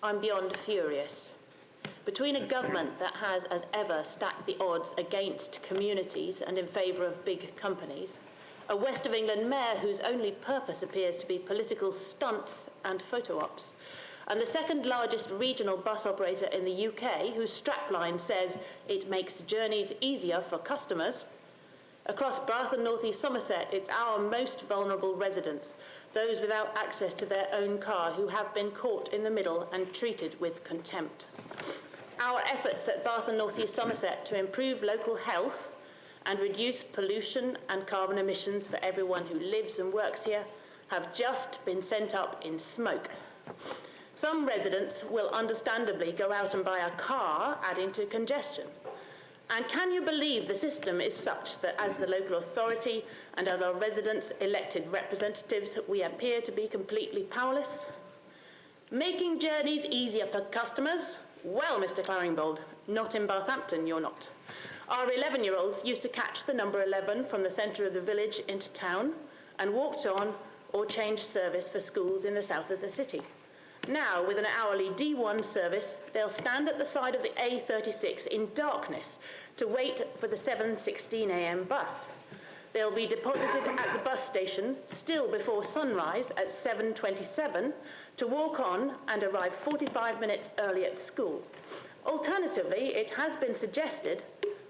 I'm beyond furious. Between a government that has, as ever, stacked the odds against communities and in favour of big companies, a West of England mayor whose only purpose appears to be political stunts and photo ops, and the second largest regional bus operator in the UK whose strapline says it makes journeys easier for customers, across Bath and North East Somerset, it's our most vulnerable residents, those without access to their own car who have been caught in the middle and treated with contempt. Our efforts at Bath and North East Somerset to improve local health and reduce pollution and carbon emissions for everyone who lives and works here have just been sent up in smoke. Some residents will understandably go out and buy a car, adding to congestion. And can you believe the system is such that as the local authority and as our residents' elected representatives, we appear to be completely powerless? Making journeys easier for customers? Well, Mr. Claringbold, not in Barthampton, you're not. Our 11-year-olds used to catch the number 11 from the centre of the village into town and walked on or changed service for schools in the south of the city. Now, with an hourly D1 service, they'll stand at the side of the A36 in darkness to wait for the 7:16 a.m. bus. They'll be deposited at the bus station still before sunrise at 7:27 to walk on and arrive 45 minutes early at school. Alternatively, it has been suggested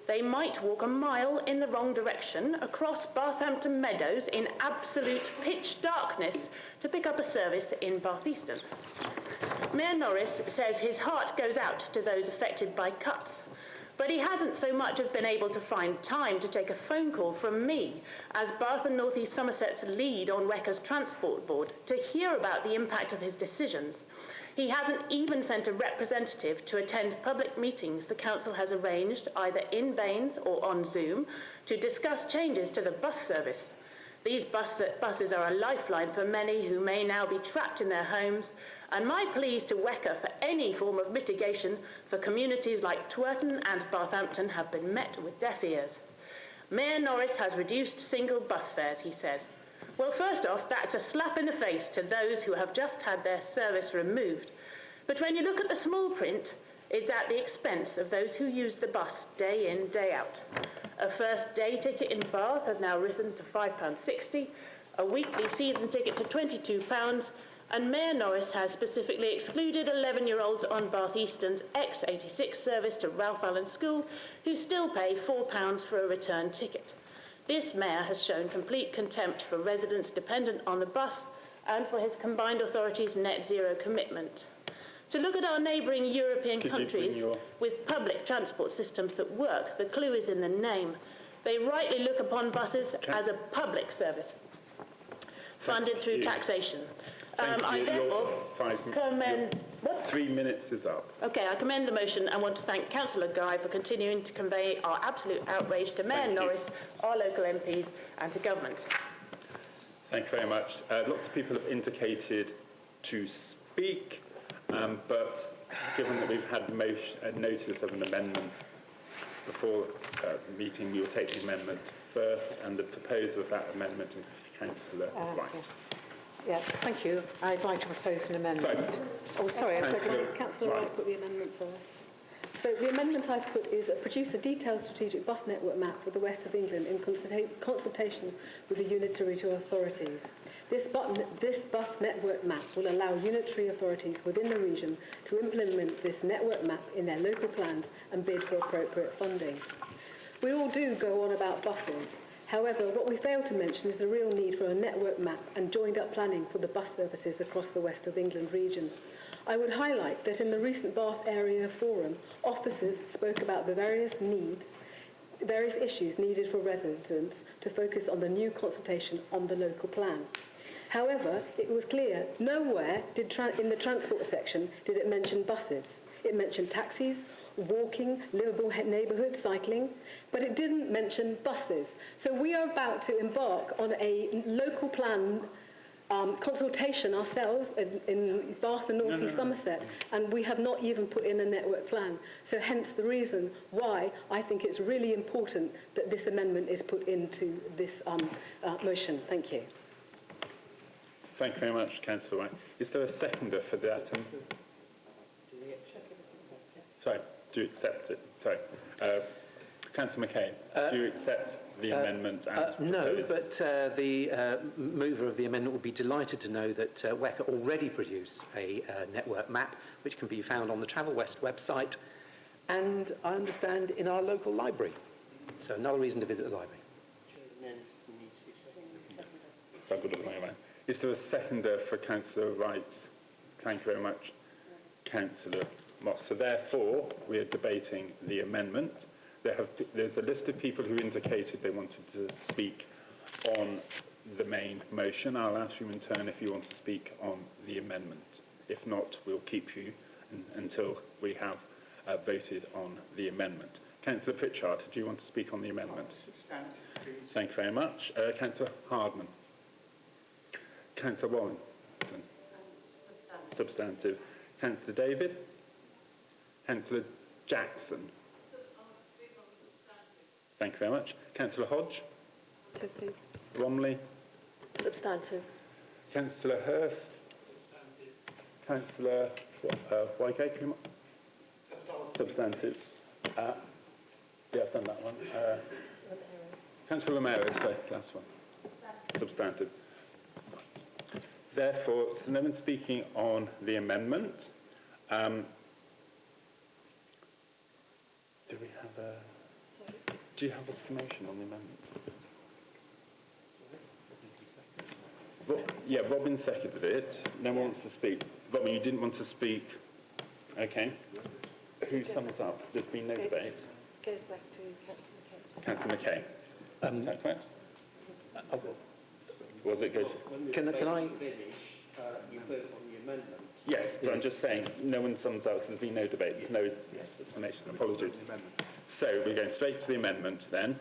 they might walk a mile in the wrong direction across Barthampton Meadows in absolute pitch darkness to pick up a service in Bath Easton. Mayor Norris says his heart goes out to those affected by cuts, but he hasn't so much as been able to find time to take a phone call from me, as Bath and North East Somerset's lead on WECA's Transport Board, to hear about the impact of his decisions. He hasn't even sent a representative to attend public meetings the council has arranged, either in Bain or on Zoom, to discuss changes to the bus service. These buses are a lifeline for many who may now be trapped in their homes, and my pleas to WECA for any form of mitigation for communities like Twerton and Barthampton have been met with deaf ears. Mayor Norris has reduced single bus fares, he says. Well, first off, that's a slap in the face to those who have just had their service removed. But when you look at the small print, it's at the expense of those who use the bus day in, day out. A first day ticket in Bath has now risen to £5.60, a weekly season ticket to £22, and Mayor Norris has specifically excluded 11-year-olds on Bath Eastern's X86 service to Ralph Allen School, who still pay £4 for a return ticket. This mayor has shown complete contempt for residents dependent on the bus and for his combined authorities' net zero commitment. To look at our neighbouring European countries with public transport systems that work, the clue is in the name. They rightly look upon buses as a public service, funded through taxation. I therefore commend... 3 minutes is up. Okay, I commend the motion and want to thank Councillor Guy for continuing to convey our absolute outrage to Mayor Norris, our local MPs and to government. Thank you very much. Lots of people have indicated to speak, but given that we've had notice of an amendment before the meeting, we will take the amendment first, and the proposer of that amendment is Councillor Wright. Yeah, thank you. I'd like to propose an amendment. Sorry, Councillor Wright put the amendment first. So the amendment I've put is produce a detailed strategic bus network map for the West of England in consultation with the unitary authorities. This bus network map will allow unitary authorities within the region to implement this network map in their local plans and bid for appropriate funding. We all do go on about buses. However, what we fail to mention is the real need for a network map and joined-up planning for the bus services across the West of England region. I would highlight that in the recent Bath Area Forum, officers spoke about the various issues needed for residents to focus on the new consultation on the local plan. However, it was clear nowhere in the transport section did it mention buses. It mentioned taxis, walking, livable neighbourhood, cycling, but it didn't mention buses. So we are about to embark on a local plan consultation ourselves in Bath and North East Somerset, and we have not even put in a network plan. So hence the reason why I think it's really important that this amendment is put into this motion. Thank you. Thank you very much, Councillor Wright. Is there a seconder for that? Sorry, do you accept it? Sorry. Councillor McCain, do you accept the amendment as proposed? No, but the mover of the amendment will be delighted to know that WECA already produced a network map, which can be found on the Travel West website, and I understand in our local library. So another reason to visit the library. So I've got it my way. Is there a seconder for Councillor Wright's? Thank you very much, Councillor Moss. So therefore, we are debating the amendment. There's a list of people who indicated they wanted to speak on the main motion. I'll ask you in turn if you want to speak on the amendment. If not, we'll keep you until we have voted on the amendment. Councillor Pritchard, do you want to speak on the amendment? Substantive, please. Thank you very much. Councillor Hardman. Councillor Wallington. Substantive. Councillor David. Councillor Jackson. Thank you very much. Councillor Hodge. Substantive. Bromley. Substantive. Councillor Hurst. Councillor Whitegate. Substantive. Yeah, I've done that one. Councillor Romero is the last one. Substantive. Therefore, so no one's speaking on the amendment. Do you have a summation on the amendment? Yeah, Robin seconded it. No one wants to speak. Robin, you didn't want to speak. Okay. Who sums up? There's been no debate. Goes back to Councillor McKay. Councillor McKay. Is that correct? Was it good? Can I? You vote on the amendment. Yes, but I'm just saying, no one sums up because there's been no debate. There's no explanation. Apologies. So we're going straight to the amendment then.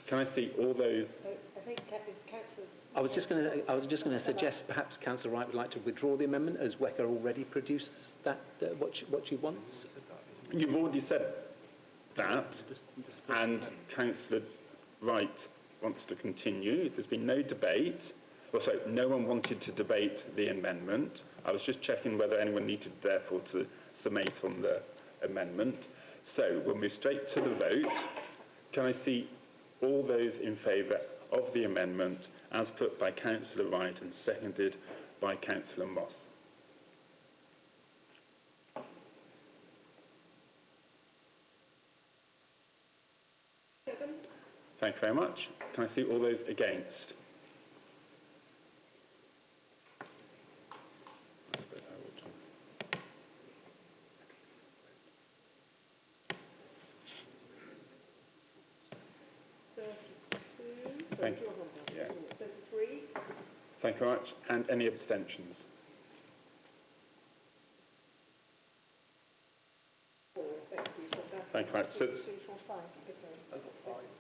Can I see all those? So I think it's Councillor... I was just going to suggest perhaps Councillor Wright would like to withdraw the amendment as Wecker already produced that what she wants. You've already said that, and Councillor Wright wants to continue. There's been no debate. Also, no one wanted to debate the amendment. I was just checking whether anyone needed, therefore, to summate on the amendment. So we'll move straight to the vote. Can I see all those in favour of the amendment as put by Councillor Wright and seconded by Councillor Moss? Thank you very much. Can I see all those against? Thank you. Yeah. 33. Thank you very much. And any abstentions? Thank you very much. So it's,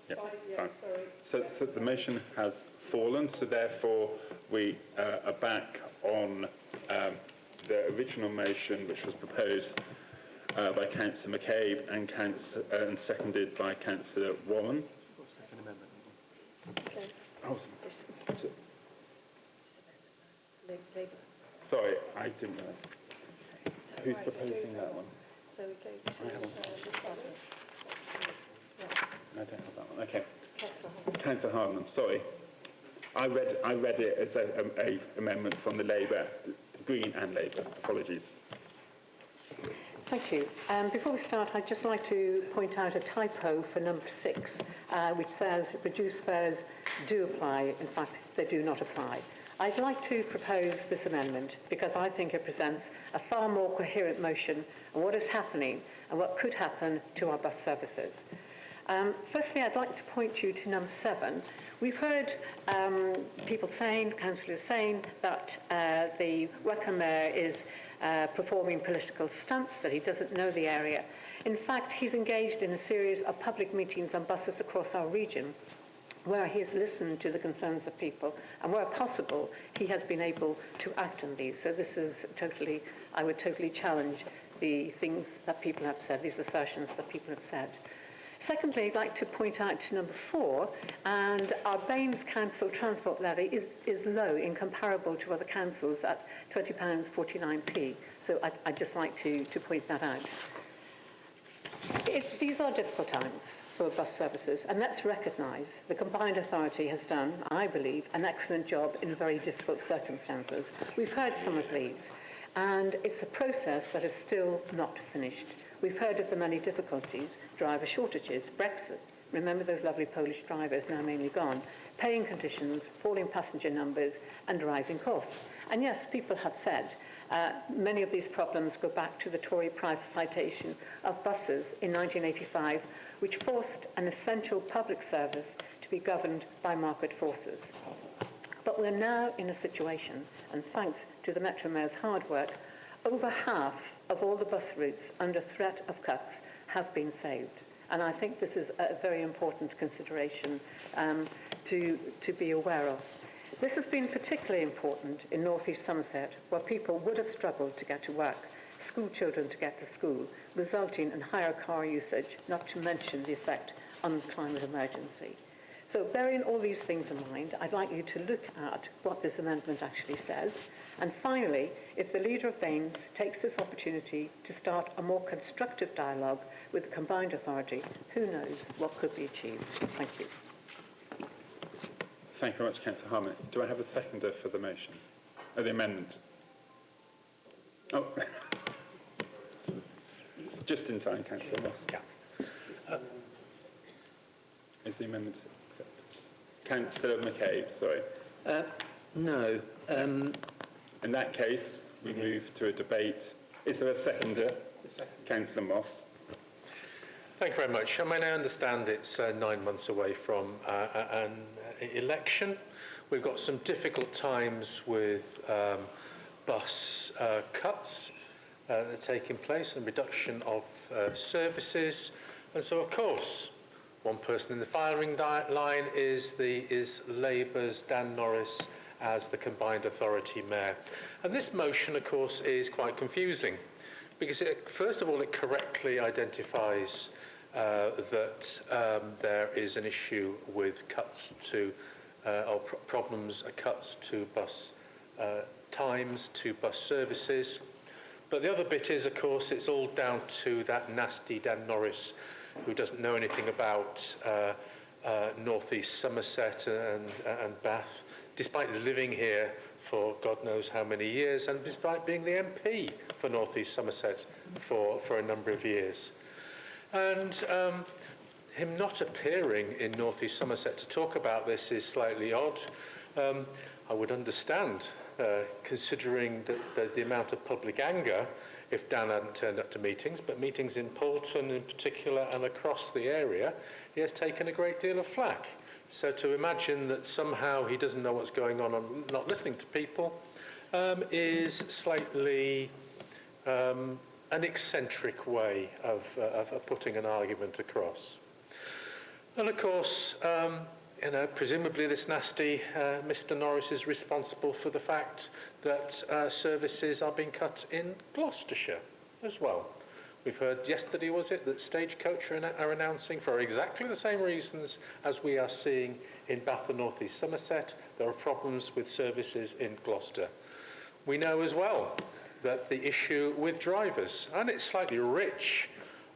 yeah, fine. So the motion has fallen, so therefore we are back on the original motion which was proposed by Councillor McCabe and seconded by Councillor Warren. Oh, sorry, I didn't realise. Who's proposing that one? So we go to this one. I don't have that one. Okay. Councillor Harman, sorry. I read it as a amendment from the Labour, Green and Labour. Apologies. Thank you. Before we start, I'd just like to point out a typo for number 6, which says reduced fares do apply. In fact, they do not apply. I'd like to propose this amendment because I think it presents a far more coherent motion on what is happening and what could happen to our bus services. Firstly, I'd like to point you to number 7. We've heard people saying, councillors saying, that the Wecker Mayor is performing political stunts, that he doesn't know the area. In fact, he's engaged in a series of public meetings on buses across our region where he has listened to the concerns of people, and where possible, he has been able to act on these. So this is totally, I would totally challenge the things that people have said, these assertions that people have said. Secondly, I'd like to point out to number 4, and our Bain's council transport levy is low in comparable to other councils at £20.49p. So I'd just like to point that out. These are difficult times for bus services, and let's recognise the Combined Authority has done, I believe, an excellent job in very difficult circumstances. We've heard some of these, and it's a process that is still not finished. We've heard of the many difficulties, driver shortages, Brexit, remember those lovely Polish drivers now mainly gone, paying conditions, falling passenger numbers and rising costs. And yes, people have said many of these problems go back to the Tory privatisation of buses in 1985, which forced an essential public service to be governed by market forces. But we're now in a situation, and thanks to the Metro Mayor's hard work, over half of all the bus routes under threat of cuts have been saved. And I think this is a very important consideration to be aware of. This has been particularly important in North East Somerset, where people would have struggled to get to work, school children to get to school, resulting in higher car usage, not to mention the effect on the climate emergency. So bearing all these things in mind, I'd like you to look at what this amendment actually says. And finally, if the leader of Bain's takes this opportunity to start a more constructive dialogue with the Combined Authority, who knows what could be achieved. Thank you. Thank you very much, Councillor Harman. Do I have a seconder for the motion? Oh, the amendment. Oh. Just in time, Councillor Moss. Yeah. Is the amendment accepted? Councillor McCabe, sorry. No. In that case, we move to a debate. Is there a seconder? Councillor Moss. Thank you very much. I mean, I understand it's 9 months away from an election. We've got some difficult times with bus cuts that are taking place and reduction of services. And so, of course, one person in the firing line is Labour's Dan Norris as the combined authority mayor. And this motion, of course, is quite confusing because, first of all, it correctly identifies that there is an issue with cuts to, or problems, cuts to bus times, to bus services. But the other bit is, of course, it's all down to that nasty Dan Norris who doesn't know anything about North East Somerset and Bath, despite living here for God knows how many years, and despite being the MP for North East Somerset for a number of years. And him not appearing in North East Somerset to talk about this is slightly odd. I would understand, considering the amount of public anger, if Dan hadn't turned up to meetings, but meetings in Poulton in particular and across the area, he has taken a great deal of flack. So to imagine that somehow he doesn't know what's going on and not listening to people is slightly an eccentric way of putting an argument across. And of course, presumably this nasty Mr. Norris is responsible for the fact that services are being cut in Gloucestershire as well. We've heard yesterday, was it, that Stagecoach are announcing for exactly the same reasons as we are seeing in Bath and North East Somerset, there are problems with services in Gloucester. We know as well that the issue with drivers, and it's slightly rich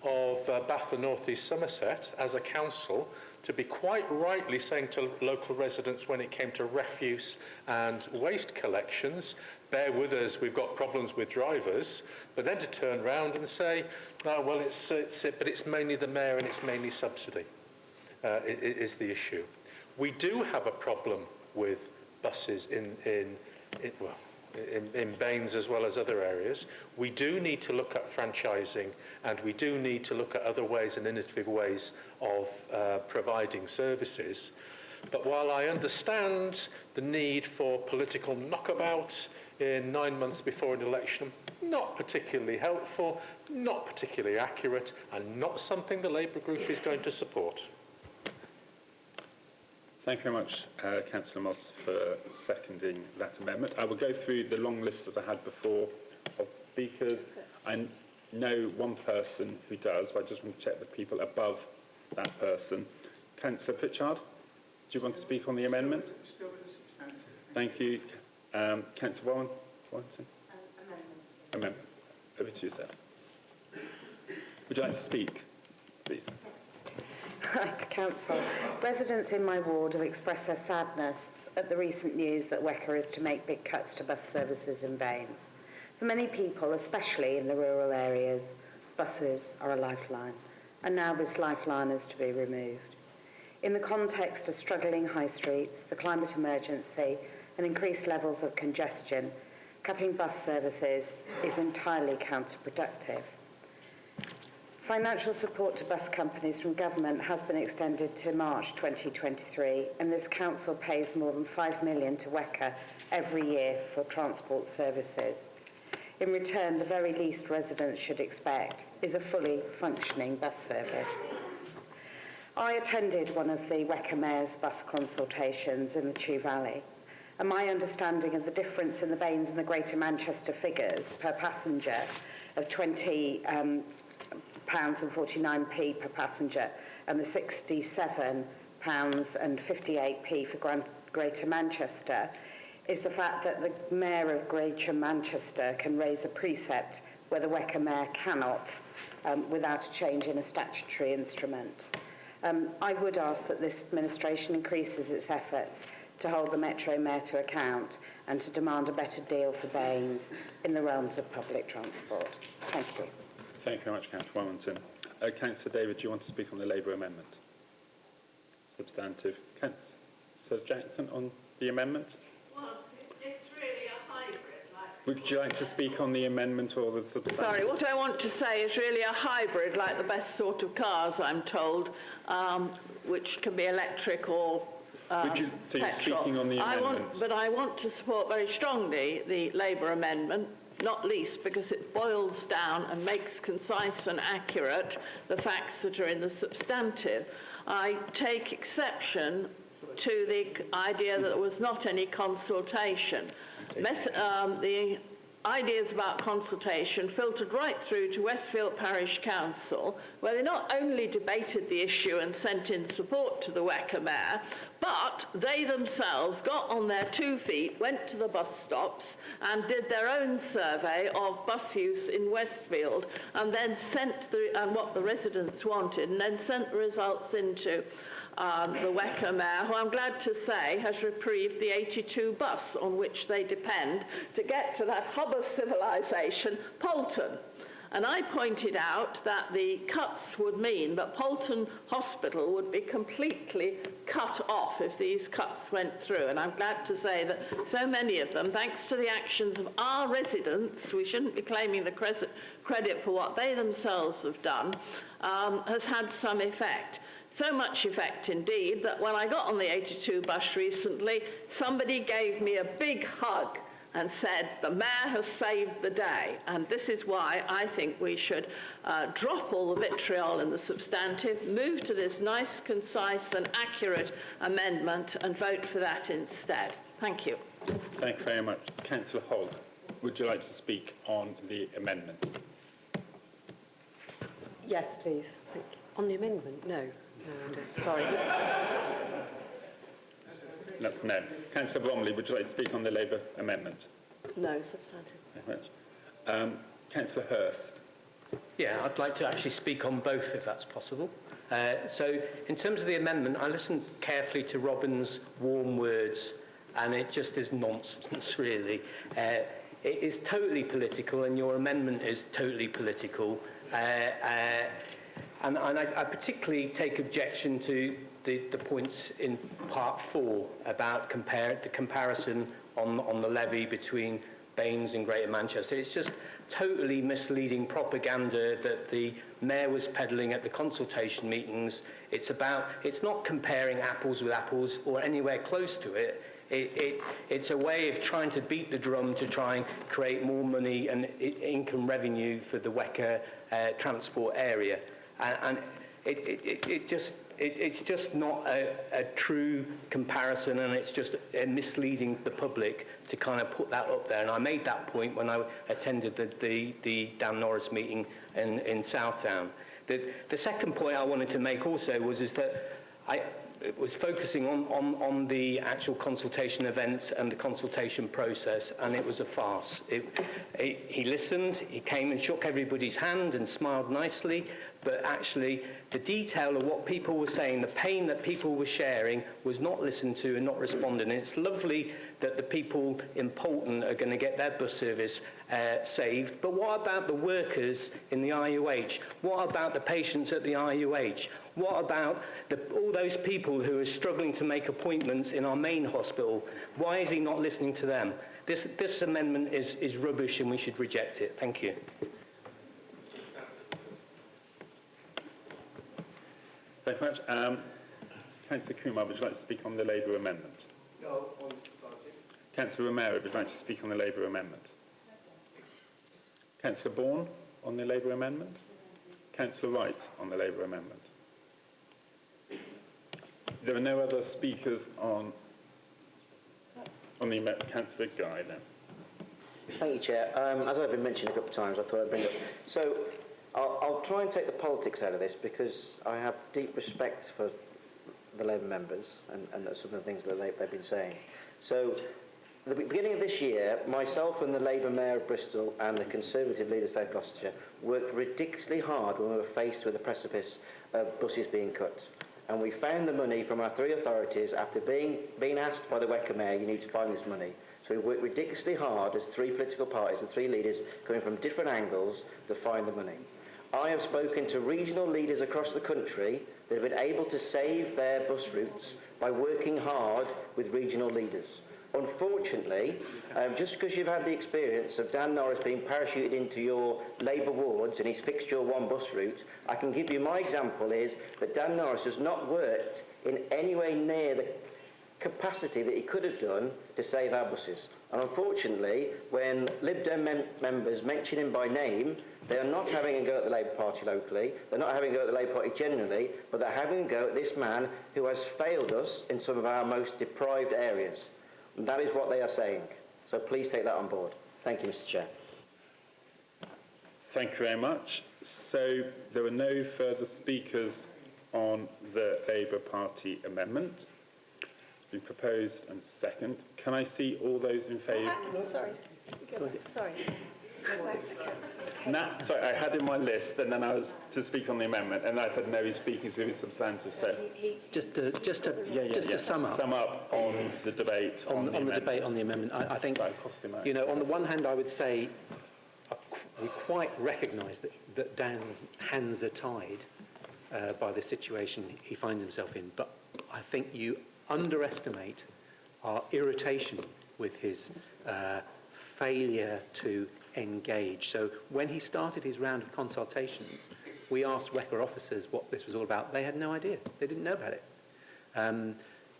of Bath and North East Somerset as a council to be quite rightly saying to local residents when it came to refuse and waste collections, bear with us, we've got problems with drivers, but then to turn around and say, oh, well, but it's mainly the mayor and it's mainly subsidy is the issue. We do have a problem with buses in Bains as well as other areas. We do need to look at franchising, and we do need to look at other ways and innovative ways of providing services. But while I understand the need for political knockabout in 9 months before an election, not particularly helpful, not particularly accurate, and not something the Labour group is going to support. Thank you very much, Councillor Moss, for seconding that amendment. I will go through the long list that I had before of speakers. I know one person who does, but I just want to check the people above that person. Councillor Pritchard, do you want to speak on the amendment? Still with the substantive. Thank you. Councillor Warrington? Amendment. Over to you, sir. Would you like to speak, please? Right, Council. Residents in my ward have expressed their sadness at the recent news that WECA is to make big cuts to bus services in Bains. For many people, especially in the rural areas, buses are a lifeline, and now this lifeline is to be removed. In the context of struggling high streets, the climate emergency, and increased levels of congestion, cutting bus services is entirely counterproductive. Financial support to bus companies from government has been extended to March 2023, and this council pays more than £5 million to WECA every year for transport services. In return, the very least residents should expect is a fully functioning bus service. I attended one of the WECA Mayor's bus consultations in the Chew Valley, and my understanding of the difference in the Bains and the Greater Manchester figures per passenger of £20 and 49p per passenger and the £67 and 58p for Greater Manchester is the fact that the Mayor of Greater Manchester can raise a precept where the WECA Mayor cannot without a change in a statutory instrument. I would ask that this administration increases its efforts to hold the Metro Mayor to account and to demand a better deal for Bains in the realms of public transport. Thank you. Thank you very much, Councillor Warrington. Councillor David, do you want to speak on the Labour amendment? Substantive. Councillor Jackson on the amendment? Well, it's really a hybrid, like Would you like to speak on the amendment or the substantive? Sorry, what I want to say is really a hybrid, like the best sort of cars, I'm told, which can be electric or so you're petrol. speaking on the amendment? But I want to support very strongly the Labour amendment, not least because it boils down and makes concise and accurate the facts that are in the substantive. I take exception to the idea that there was not any consultation. The ideas about consultation filtered right through to Westfield Parish Council, where they not only debated the issue and sent in support to the Wecker Mayor, but they themselves got on their 2 feet, went to the bus stops and did their own survey of bus use in Westfield, and then sent what the residents wanted, and then sent the results into the Wecker Mayor, who I'm glad to say has reprieved the 82 bus on which they depend to get to that hub of civilization, Poulton. And I pointed out that the cuts would mean that Poulton Hospital would be completely cut off if these cuts went through. And I'm glad to say that so many of them, thanks to the actions of our residents, we shouldn't be claiming the credit for what they themselves have done, has had some effect. So much effect indeed that when I got on the 82 bus recently, somebody gave me a big hug and said, the mayor has saved the day. And this is why I think we should drop all the vitriol in the substantive, move to this nice, concise and accurate amendment and vote for that instead. Thank you. Thank you very much. Councillor Holt, would you like to speak on the amendment? Yes, please. Thank you. On the amendment? No. No, I don't. Sorry. That's no. Councillor Bromley, would you like to speak on the Labour amendment? No, substantive. Thank you very much. Councillor Hurst. Yeah, I'd like to actually speak on both, if that's possible. So, in terms of the amendment, I listened carefully to Robin's warm words, and it just is nonsense, really. It is totally political, and your amendment is totally political. And I particularly take objection to the points in part 4 about the comparison on the levy between Bains and Greater Manchester. It's just totally misleading propaganda that the mayor was peddling at the consultation meetings. It's not comparing apples with apples or anywhere close to it. It's a way of trying to beat the drum to try and create more money and income revenue for the Wecker transport area. And it's just not a true comparison, and it's just misleading the public to kind of put that up there. And I made that point when I attended the Dan Norris meeting in Southdown. The second point I wanted to make also was that it was focusing on the actual consultation events and the consultation process, and it was a farce. He listened, he came and shook everybody's hand and smiled nicely, but actually the detail of what people were saying, the pain that people were sharing, was not listened to and not responded. And it's lovely that the people in Poulton are going to get their bus service saved, but what about the workers in the RUH? What about the patients at the RUH? What about all those people who are struggling to make appointments in our main hospital? Why is he not listening to them? This amendment is rubbish, and we should reject it. Thank you. Thank you very much. Councillor Kumar, would you like to speak on the Labour amendment? No, on the substantive. Councillor Romero, would you like to speak on the Labour amendment? Councillor Bourne on the Labour amendment? Councillor Wright on the Labour amendment? There are no other speakers on the amendment. Councillor Guy, then. Thank you, Chair. As I've been mentioning a couple of times, I thought I'd bring it up. So I'll try and take the politics out of this, because I have deep respect for the Labour members and some of the things that they've been saying. So at the beginning of this year, myself and the Labour Mayor of Bristol and the Conservative leader of South Gloucestershire worked ridiculously hard when we were faced with the precipice of buses being cut. And we found the money from our 3 authorities after being asked by the Wecker Mayor, you need to find this money. So we worked ridiculously hard as 3 political parties and 3 leaders coming from different angles to find the money. I have spoken to regional leaders across the country that have been able to save their bus routes by working hard with regional leaders. Unfortunately, unfortunately, just because you've had the experience of Dan Norris being parachuted into your Labour wards and he's fixed your one bus route, I can give you my example is that Dan Norris has not worked in any way near the capacity that he could have done to save our buses. And unfortunately, when Lib Dem members mention him by name, they are not having a go at the Labour Party locally, they're not having a go at the Labour Party generally, but they're having a go at this man who has failed us in some of our most deprived areas. And that is what they are saying. So please take that on board. Thank you, Mr. Chair. Thank you very much. So there are no further speakers on the Labour Party amendment. It's been proposed and second. Can I see all those in favour? Sorry. Sorry. Nat, sorry, I had in my list, and then I was to speak on the amendment, and I said no, he's speaking to his substantive. So Just to sum up on the debate on the debate on the amendment, I think you know, on the one hand, I would say we quite recognise that Dan's hands are tied by the situation he finds himself in, but I think you underestimate our irritation with his failure to engage. So when he started his round of consultations, we asked WECA officers what this was all about. They had no idea. They didn't know about it.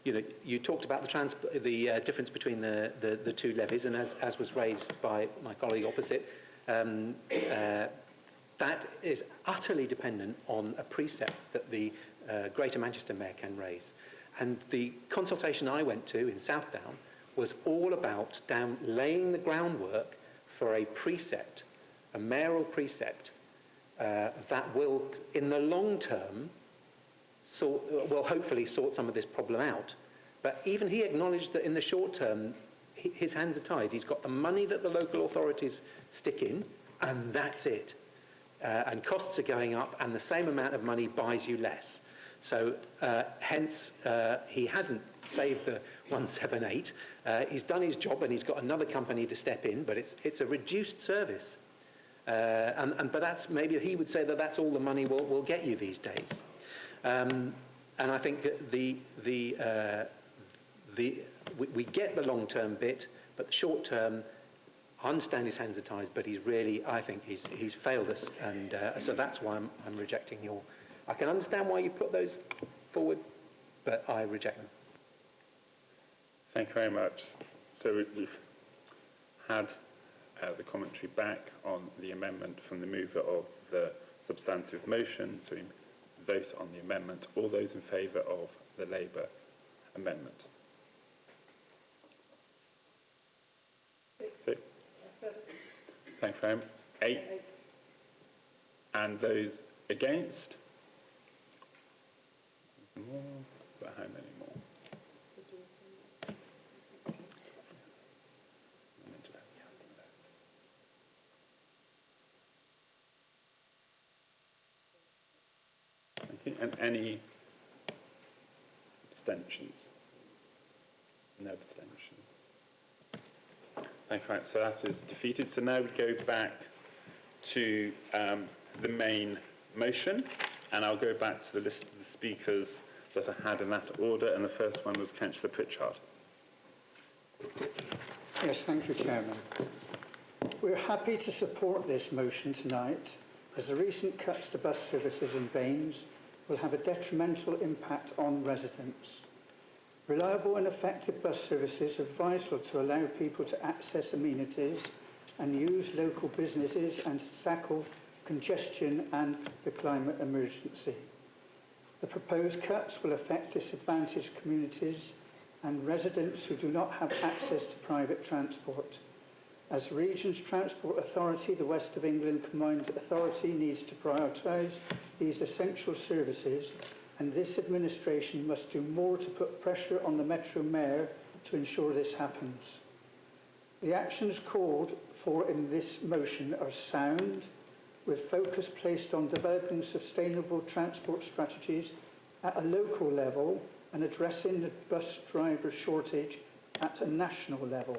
You know, you talked about the difference between the two levies, and as was raised by my colleague opposite, that is utterly dependent on a precept that the Greater Manchester Mayor can raise. And the consultation I went to in Southdown was all about Down laying the groundwork for a precept, a mayoral precept, that will, in the long term, will hopefully sort some of this problem out. But even he acknowledged that in the short term, his hands are tied. He's got the money that the local authorities stick in, and that's it. And costs are going up, and the same amount of money buys you less. So hence, he hasn't saved the 178. He's done his job, and he's got another company to step in, but it's a reduced service. But that's, maybe he would say that that's all the money will get you these days. And I think that we get the long-term bit, but the short-term, I understand his hands are tied, but he's really, I think he's failed us, and so that's why I'm rejecting your. I can understand why you put those forward, but I reject them. Thank you very much. So we've had the commentary back on the amendment from the mover of the substantive motion, so we vote on the amendment. All those in favour of the Labour amendment? 6. Thank you very much. 8. And those against? More, but how many more? Okay, and any abstentions? No abstentions. Thank you. Right, so that is defeated. So now we go back to the main motion, and I'll go back to the list of the speakers that I had in that order, and the first one was Councillor Pritchard. Yes, thank you, Chairman. We're happy to support this motion tonight, as the recent cuts to bus services in Bain will have a detrimental impact on residents. Reliable and effective bus services are vital to allow people to access amenities and use local businesses and to tackle congestion and the climate emergency. The proposed cuts will affect disadvantaged communities and residents who do not have access to private transport. As the region's transport authority, the West of England Combined Authority needs to prioritise these essential services, and this administration must do more to put pressure on the Metro Mayor to ensure this happens. The actions called for in this motion are sound, with focus placed on developing sustainable transport strategies at a local level and addressing the bus driver shortage at a national level.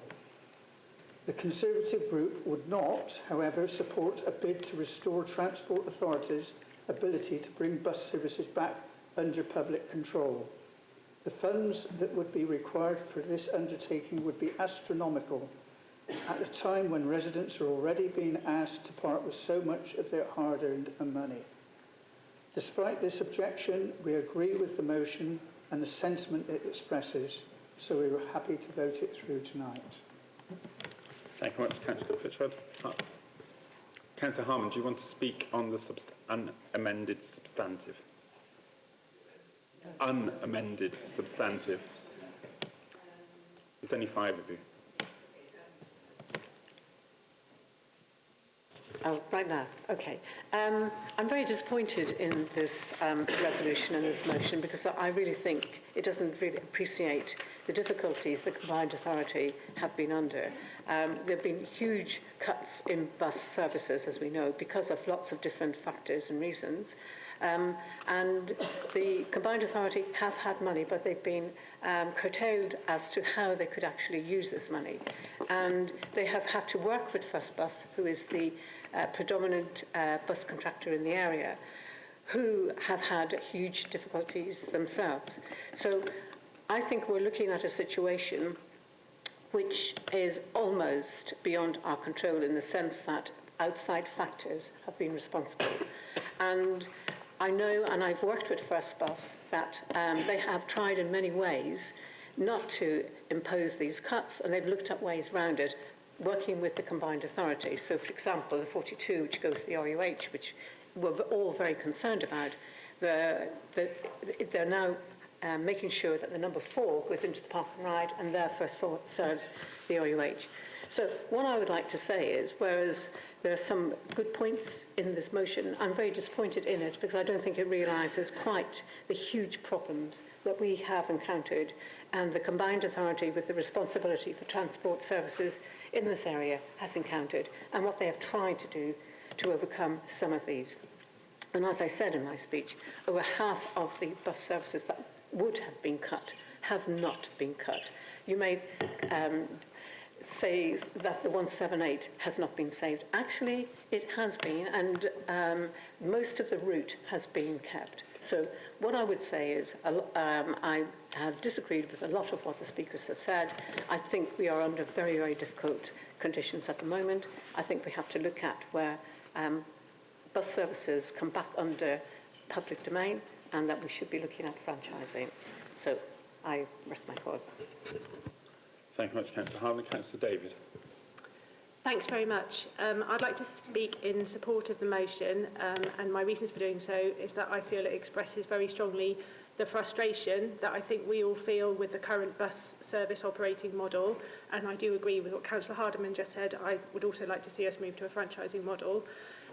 The Conservative group would not, however, support a bid to restore Transport Authority's ability to bring bus services back under public control. The funds that would be required for this undertaking would be astronomical at a time when residents are already being asked to part with so much of their hard-earned money. Despite this objection, we agree with the motion and the sentiment it expresses, so we were happy to vote it through tonight. Thank you very much, Councillor Pritchard. Councillor Harman, do you want to speak on the unamended substantive? Unamended substantive. There's only 5 of you. Oh, right now. Okay. I'm very disappointed in this resolution and this motion because I really think it doesn't really appreciate the difficulties the combined authority have been under. There have been huge cuts in bus services, as we know, because of lots of different factors and reasons. And the combined authority have had money, but they've been curtailed as to how they could actually use this money. And they have had to work with First Bus, who is the predominant bus contractor in the area, who have had huge difficulties themselves. So I think we're looking at a situation which is almost beyond our control in the sense that outside factors have been responsible. And I know, and I've worked with First Bus, that they have tried in many ways not to impose these cuts, and they've looked at ways around it, working with the combined authority. So, for example, the 42, which goes to the RUH, which we're all very concerned about, they're now making sure that the number 4 goes into the Park and Ride and therefore serves the RUH. So what I would like to say is, whereas there are some good points in this motion, I'm very disappointed in it because I don't think it realises quite the huge problems that we have encountered and the combined authority with the responsibility for transport services in this area has encountered and what they have tried to do to overcome some of these. And as I said in my speech, over half of the bus services that would have been cut have not been cut. You may say that the 178 has not been saved. Actually, it has been, and most of the route has been kept. So what I would say is I have disagreed with a lot of what the speakers have said. I think we are under very, very difficult conditions at the moment. I think we have to look at where bus services come back under public domain and that we should be looking at franchising. So I rest my cause. Thank you very much, Councillor Harman. Councillor David. Thanks very much. I'd like to speak in support of the motion, and my reasons for doing so is that I feel it expresses very strongly the frustration that I think we all feel with the current bus service operating model, and I do agree with what Councillor Hardiman just said. I would also like to see us move to a franchising model.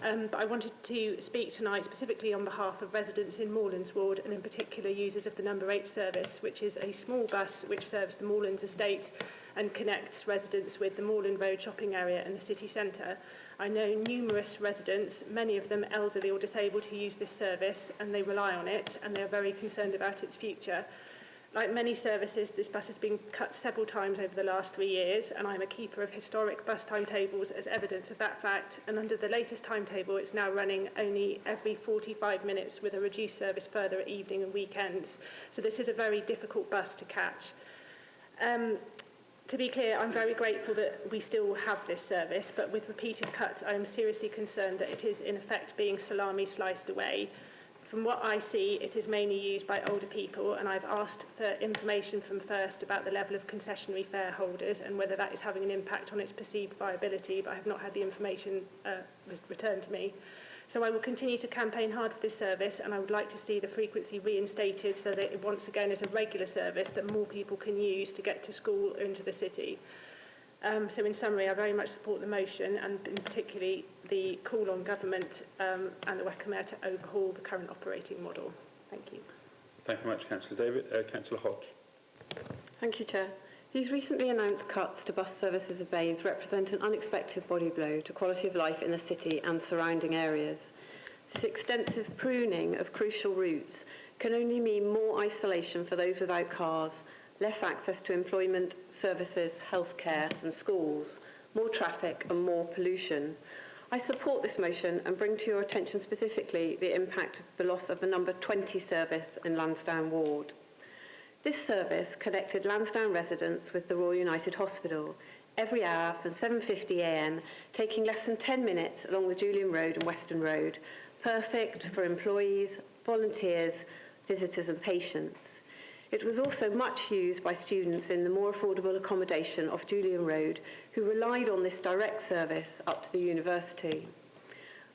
But I wanted to speak tonight specifically on behalf of residents in Moorlands Ward and in particular users of the number 8 service, which is a small bus which serves the Moorlands estate and connects residents with the Moorland Road shopping area and the city centre. I know numerous residents, many of them elderly or disabled, who use this service and they rely on it and they are very concerned about its future. Like many services, this bus has been cut several times over the last 3 years, and I'm a keeper of historic bus timetables as evidence of that fact, and under the latest timetable it's now running only every 45 minutes with a reduced service further at evening and weekends. So this is a very difficult bus to catch. To be clear, I'm very grateful that we still have this service, but with repeated cuts I am seriously concerned that it is in effect being salami sliced away. From what I see, it is mainly used by older people, and I've asked for information from First about the level of concessionary fare holders and whether that is having an impact on its perceived viability, but I have not had the information returned to me. So I will continue to campaign hard for this service, and I would like to see the frequency reinstated so that it once again is a regular service that more people can use to get to school or into the city. So in summary, I very much support the motion and in particularly the call on government and the Weckham Mayor to overhaul the current operating model. Thank you. Thank you very much, Councillor David. Councillor Hodge. Thank you, Chair. These recently announced cuts to bus services of Bain represent an unexpected body blow to quality of life in the city and surrounding areas. This extensive pruning of crucial routes can only mean more isolation for those without cars, less access to employment, services, healthcare and schools, more traffic and more pollution. I support this motion and bring to your attention specifically the impact of the loss of the number 20 service in Lansdowne Ward. This service connected Lansdowne residents with the Royal United Hospital every hour from 7:50 a.m, taking less than 10 minutes along the Julian Road and Western Road, perfect for employees, volunteers, visitors and patients. It was also much used by students in the more affordable accommodation off Julian Road who relied on this direct service up to the university.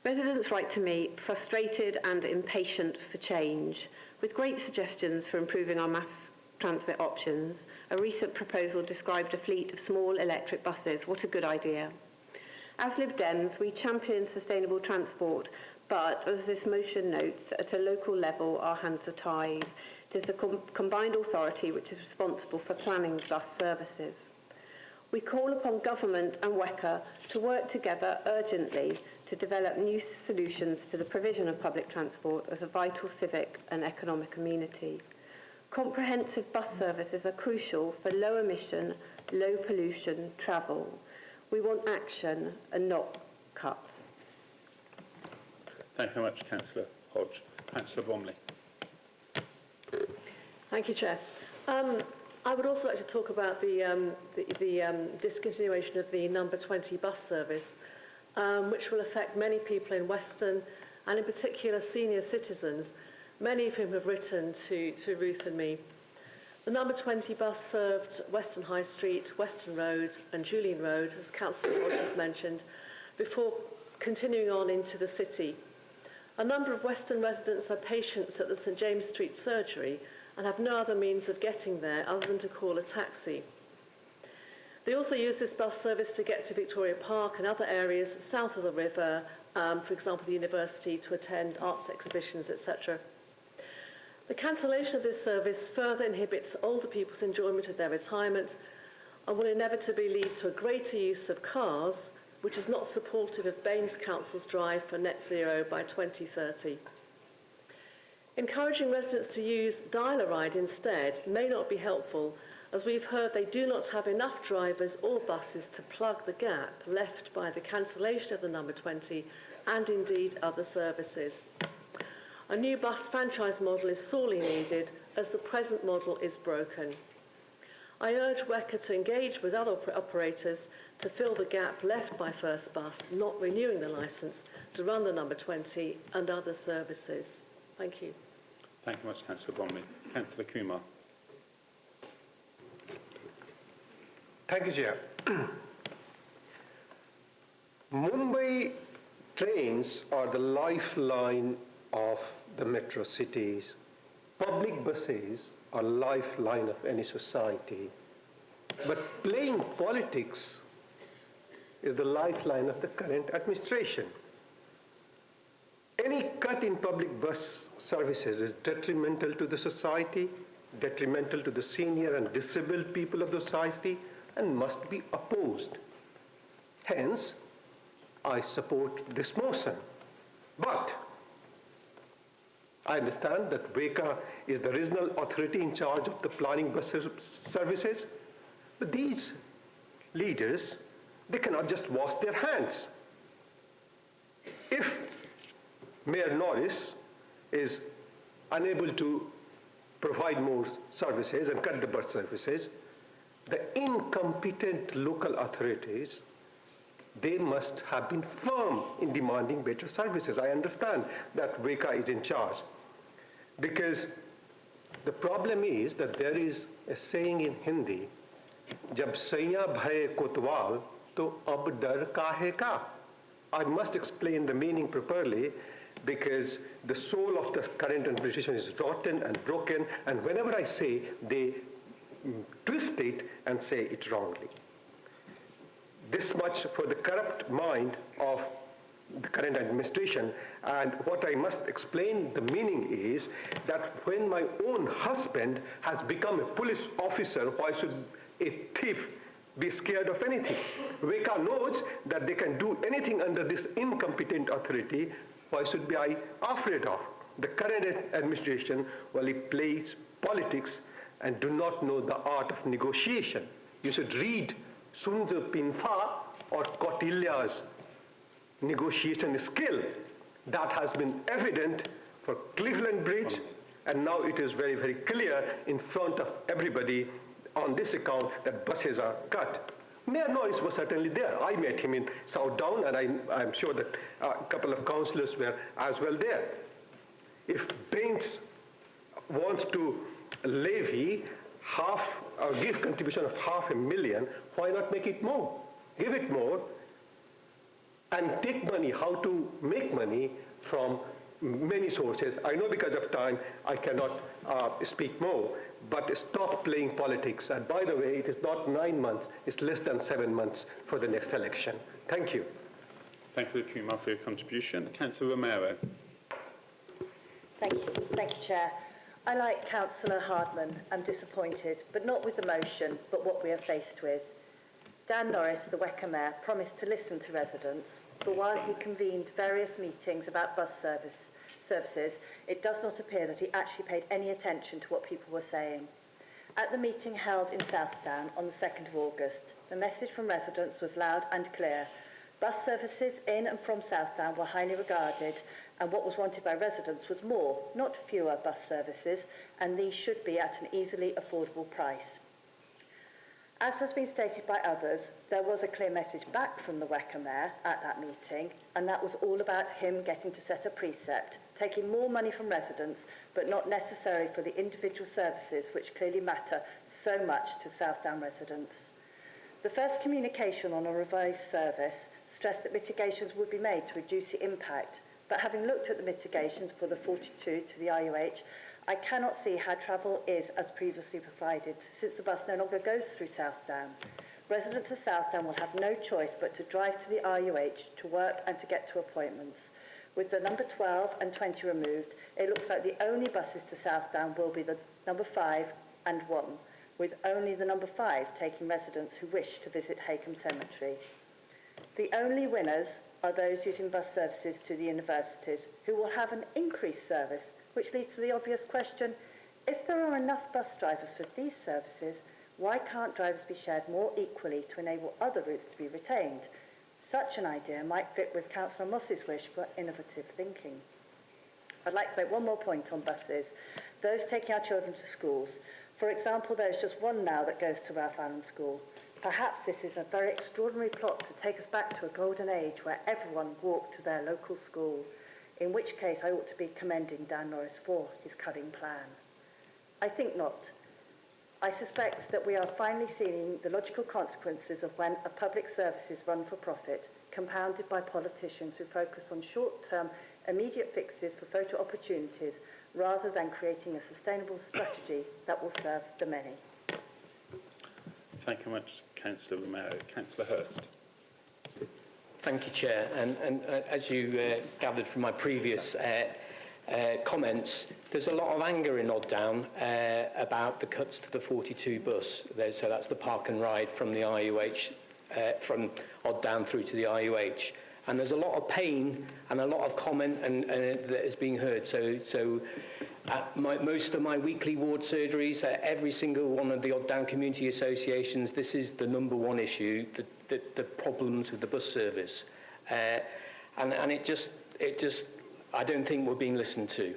Residents write to me frustrated and impatient for change, with great suggestions for improving our mass transit options. A recent proposal described a fleet of small electric buses. What a good idea. As Lib Dems, we champion sustainable transport, but as this motion notes, at a local level, our hands are tied. It is the combined authority which is responsible for planning bus services. We call upon government and WECA to work together urgently to develop new solutions to the provision of public transport as a vital civic and economic amenity. Comprehensive bus services are crucial for low emission, low pollution travel. We want action and not cuts. Thank you very much, Councillor Hodge. Councillor Bromley. Thank you, Chair. I would also like to talk about the discontinuation of the number 20 bus service, which will affect many people in Weston, and in particular senior citizens, many of whom have written to Ruth and me. The number 20 bus served Weston High Street, Weston Road and Julian Road, as Councillor Rogers mentioned, before continuing on into the city. A number of Weston residents are patients at the St James Street surgery and have no other means of getting there other than to call a taxi. They also use this bus service to get to Victoria Park and other areas south of the river, for example the university, to attend arts exhibitions, etc. The cancellation of this service further inhibits older people's enjoyment of their retirement and will inevitably lead to a greater use of cars, which is not supportive of Bain's Council's drive for net zero by 2030. Encouraging residents to use dial-a-ride instead may not be helpful, as we've heard they do not have enough drivers or buses to plug the gap left by the cancellation of the number 20 and indeed other services. A new bus franchise model is sorely needed, as the present model is broken. I urge WECA to engage with other operators to fill the gap left by First Bus, not renewing the licence, to run the number 20 and other services. Thank you. Thank you much, Councillor Bromley. Councillor Kumar. Thank you, Chair. Mumbai trains are the lifeline of the metro cities. Public buses are lifeline of any society. But playing politics is the lifeline of the current administration. Any cut in public bus services is detrimental to the society, detrimental to the senior and disabled people of the society, and must be opposed. Hence, I support this motion. But I understand that WECA is the regional authority in charge of the planning bus services, but these leaders, they cannot just wash their hands. If Mayor Norris is unable to provide more services and cut the bus services, the incompetent local authorities, they must have been firm in demanding better services. I understand that WECA is in charge, because the problem is that there is a saying in Hindi, "Jab saiya bhaye kotwal, to ab dar kahe ka?" I must explain the meaning properly, because the soul of the current administration is rotten and broken, and whenever I say, they twist it and say it wrongly. This much for the corrupt mind of the current administration. And what I must explain the meaning is that when my own husband has become a police officer, why should a thief be scared of anything? WECA knows that they can do anything under this incompetent authority. Why should be I afraid of? The current administration, well, it plays politics and do not know the art of negotiation. You should read Sun Tzu Pinfa or Kautilya's negotiation skill. That has been evident for Cleveland Bridge, And now it is very, very clear in front of everybody on this account that buses are cut. Mayor Norris was certainly there. I met him in Southdown, and I'm sure that a couple of councillors were as well there. If Bain wants to levy half, or give contribution of $500,000, why not make it more? Give it more, and take money, how to make money from many sources. I know because of time I cannot speak more, but stop playing politics. And by the way, it is not 9 months, it's less than 7 months for the next election. Thank you. Thank you, Kumar, for your contribution. Councillor Romero. Thank you, Chair. I, like Councillor Hardman, am disappointed, but not with the motion, but what we are faced with. Dan Norris, the Weckham Mayor, promised to listen to residents, but while he convened various meetings about bus services, it does not appear that he actually paid any attention to what people were saying. At the meeting held in Southdown on the 2nd of August, the message from residents was loud and clear. Bus services in and from Southdown were highly regarded, and what was wanted by residents was more, not fewer bus services, and these should be at an easily affordable price. As has been stated by others, there was a clear message back from the Weckham Mayor at that meeting, and that was all about him getting to set a precept, taking more money from residents, but not necessarily for the individual services which clearly matter so much to Southdown residents. The first communication on a revised service stressed that mitigations would be made to reduce the impact, but having looked at the mitigations for the 42 to the IUH, I cannot see how travel is as previously provided, since the bus no longer goes through Southdown. Residents of Southdown will have no choice but to drive to the RUH to work and to get to appointments. With the number 12 and 20 removed, it looks like the only buses to Southdown will be the number 5 and 1, with only the number 5 taking residents who wish to visit Hakeham Cemetery. The only winners are those using bus services to the universities, who will have an increased service, which leads to the obvious question, if there are enough bus drivers for these services, why can't drivers be shared more equally to enable other routes to be retained? Such an idea might fit with Councillor Moss's wish for innovative thinking. I'd like to make one more point on buses. Those taking our children to schools. For example, there's just one now that goes to Ralph Allen School. Perhaps this is a very extraordinary plot to take us back to a golden age where everyone walked to their local school, in which case I ought to be commending Dan Norris for his cutting plan. I think not. I suspect that we are finally seeing the logical consequences of when a public service is run for profit, compounded by politicians who focus on short-term, immediate fixes for photo opportunities, rather than creating a sustainable strategy that will serve the many. Thank you very much, Councillor Romero. Councillor Hurst. Thank you, Chair. And as you gathered from my previous comments, there's a lot of anger in Odd Down about the cuts to the 42 bus. So that's the park and ride from the RUH, from Odd Down through to the RUH. And there's a lot of pain and a lot of comment that is being heard. So at most of my weekly ward surgeries, at every single one of the Odd Down community associations, this is the number one issue, the problems with the bus service. And it just, I don't think we're being listened to.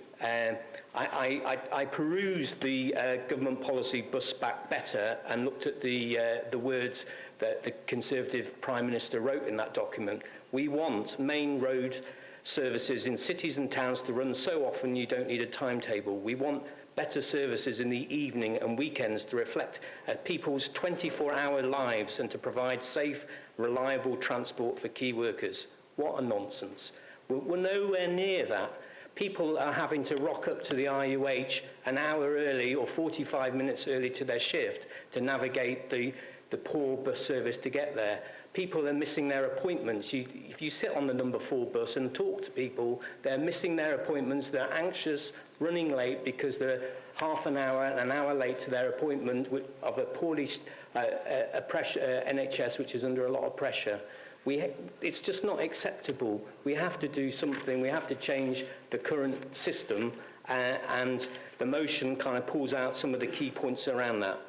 I perused the government policy Bus Back Better and looked at the words that the Conservative Prime Minister wrote in that document. We want main road services in cities and towns to run so often you don't need a timetable. We want better services in the evening and weekends to reflect people's 24-hour lives and to provide safe, reliable transport for key workers. What a nonsense. We're nowhere near that. People are having to rock up to the RUH an hour early or 45 minutes early to their shift to navigate the poor bus service to get there. People are missing their appointments. If you sit on the number 4 bus and talk to people, they're missing their appointments, they're anxious, running late because they're half an hour and an hour late to their appointment of a poorly NHS which is under a lot of pressure. It's just not acceptable. We have to do something. We have to change the current system, and the motion kind of pulls out some of the key points around that.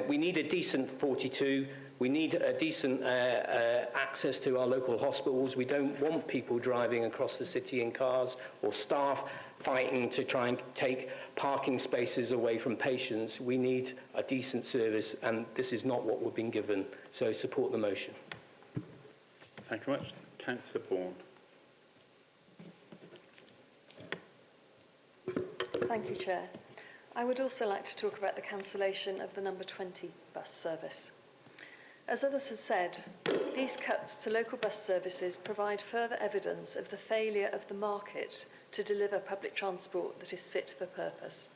We need a decent 42. We need a decent access to our local hospitals. We don't want people driving across the city in cars or staff fighting to try and take parking spaces away from patients. We need a decent service, and this is not what we're being given. So support the motion. Thank you very much. Councillor Bourne. Thank you, Chair. I would also like to talk about the cancellation of the number 20 bus service. As others have said, these cuts to local bus services provide further evidence of the failure of the market to deliver public transport that is fit for purpose.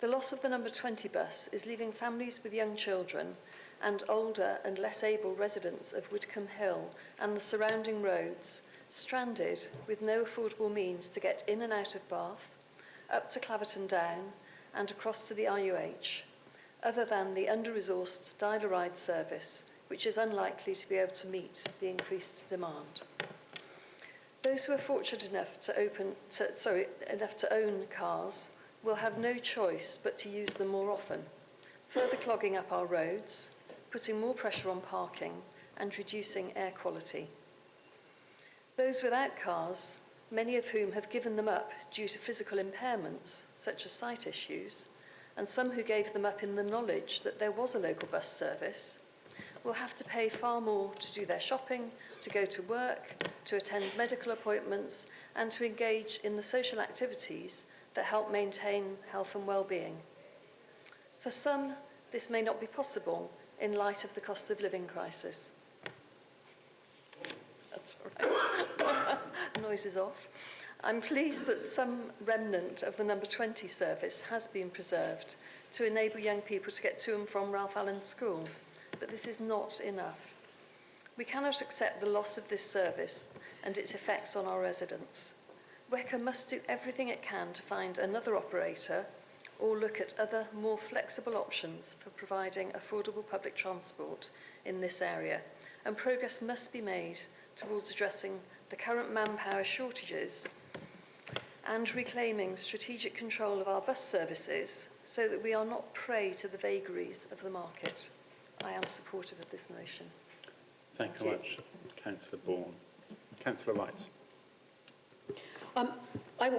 The loss of the number 20 bus is leaving families with young children and older and less able residents of Widcombe Hill and the surrounding roads stranded with no affordable means to get in and out of Bath, up to Claverton Down and across to the RUH, other than the under-resourced dial-a-ride service, which is unlikely to be able to meet the increased demand. Those who are fortunate enough to own cars will have no choice but to use them more often, further clogging up our roads, putting more pressure on parking and reducing air quality. Those without cars, many of whom have given them up due to physical impairments, such as sight issues, and some who gave them up in the knowledge that there was a local bus service, will have to pay far more to do their shopping, to go to work, to attend medical appointments, and to engage in the social activities that help maintain health and well-being. For some, this may not be possible in light of the cost of living crisis. That's all right. Noise is off. I'm pleased that some remnant of the number 20 service has been preserved to enable young people to get to and from Ralph Allen School, but this is not enough. We cannot accept the loss of this service and its effects on our residents. WECA must do everything it can to find another operator or look at other, more flexible options for providing affordable public transport in this area, and progress must be made towards addressing the current manpower shortages and reclaiming strategic control of our bus services so that we are not prey to the vagaries of the market. I am supportive of this motion. Thank you very much, Councillor Bourne. Councillor Wright. I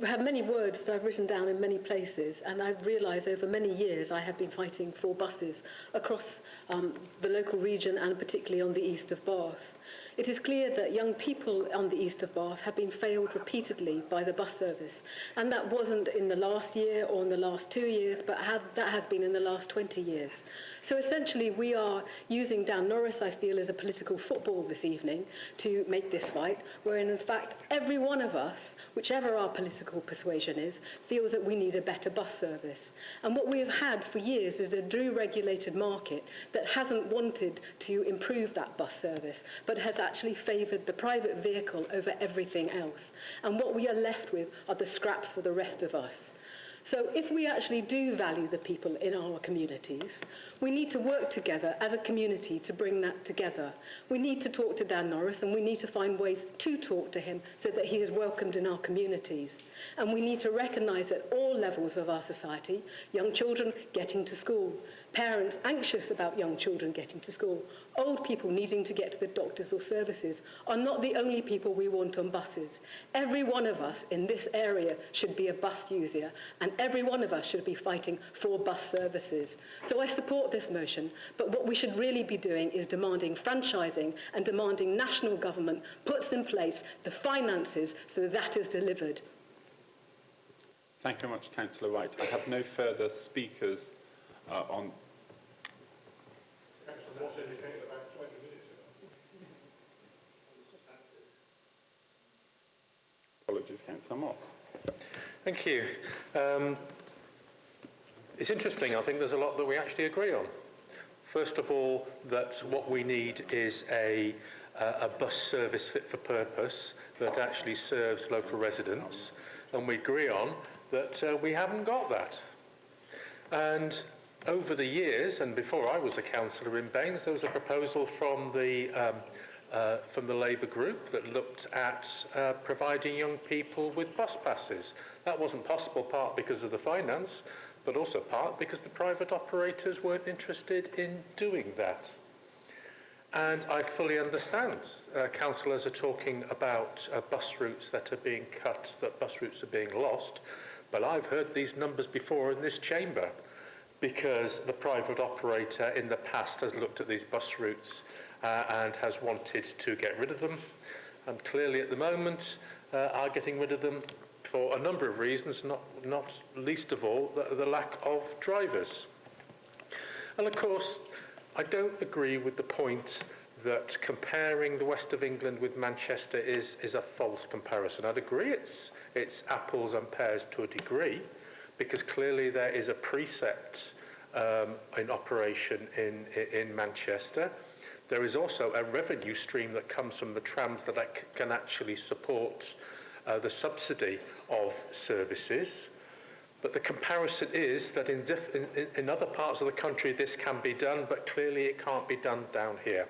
have many words that I've written down in many places, and I've realised over many years I have been fighting for buses across the local region and particularly on the east of Bath. It is clear that young people on the east of Bath have been failed repeatedly by the bus service, and that wasn't in the last year or in the last 2 years, but that has been in the last 20 years. So essentially we are using Dan Norris, I feel, as a political football this evening to make this fight, wherein in fact every one of us, whichever our political persuasion is, feels that we need a better bus service. And what we have had for years is a deregulated market that hasn't wanted to improve that bus service, but has actually favoured the private vehicle over everything else. And what we are left with are the scraps for the rest of us. So if we actually do value the people in our communities, we need to work together as a community to bring that together. We need to talk to Dan Norris, and we need to find ways to talk to him so that he is welcomed in our communities. And we need to recognise at all levels of our society, young children getting to school, parents anxious about young children getting to school, old people needing to get to the doctors or services are not the only people we want on buses. Every one of us in this area should be a bus user, and every one of us should be fighting for bus services. So I support this motion, but what we should really be doing is demanding franchising and demanding national government puts in place the finances so that is delivered. Thank you very much, Councillor Wright. I have no further speakers on... Apologies, Councillor Moss. Thank you. It's interesting. I think there's a lot that we actually agree on. First of all, that what we need is a bus service fit for purpose that actually serves local residents. And we agree on that we haven't got that. And over the years, and before I was a councillor in Bain, there was a proposal from the Labour group that looked at providing young people with bus passes. That wasn't possible, part because of the finance, but also part because the private operators weren't interested in doing that. And I fully understand. Councillors are talking about bus routes that are being cut, that bus routes are being lost. But I've heard these numbers before in this chamber, because the private operator in the past has looked at these bus routes and has wanted to get rid of them. And clearly at the moment are getting rid of them for a number of reasons, not least of all the lack of drivers. And of course, I don't agree with the point that comparing the west of England with Manchester is a false comparison. I'd agree it's apples and pears to a degree, because clearly there is a precept in operation in Manchester. There is also a revenue stream that comes from the trams that can actually support the subsidy of services. But the comparison is that in other parts of the country this can be done, but clearly it can't be done down here.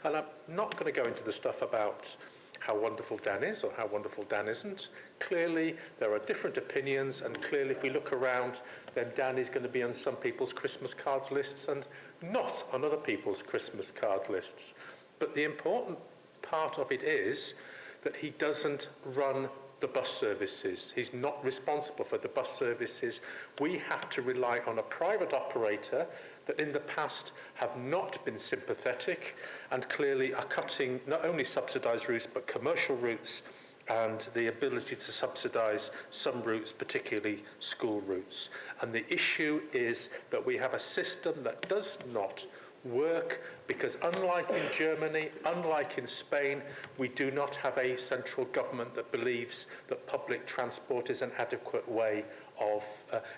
And I'm not going to go into the stuff about how wonderful Dan is or how wonderful Dan isn't. Clearly there are different opinions, and clearly if we look around, then Dan is going to be on some people's Christmas cards lists and not on other people's Christmas card lists. But the important part of it is that he doesn't run the bus services. He's not responsible for the bus services. We have to rely on a private operator that in the past have not been sympathetic and clearly are cutting not only subsidised routes but commercial routes and the ability to subsidise some routes, particularly school routes. And the issue is that we have a system that does not work because unlike in Germany, unlike in Spain, we do not have a central government that believes that public transport is an adequate way of,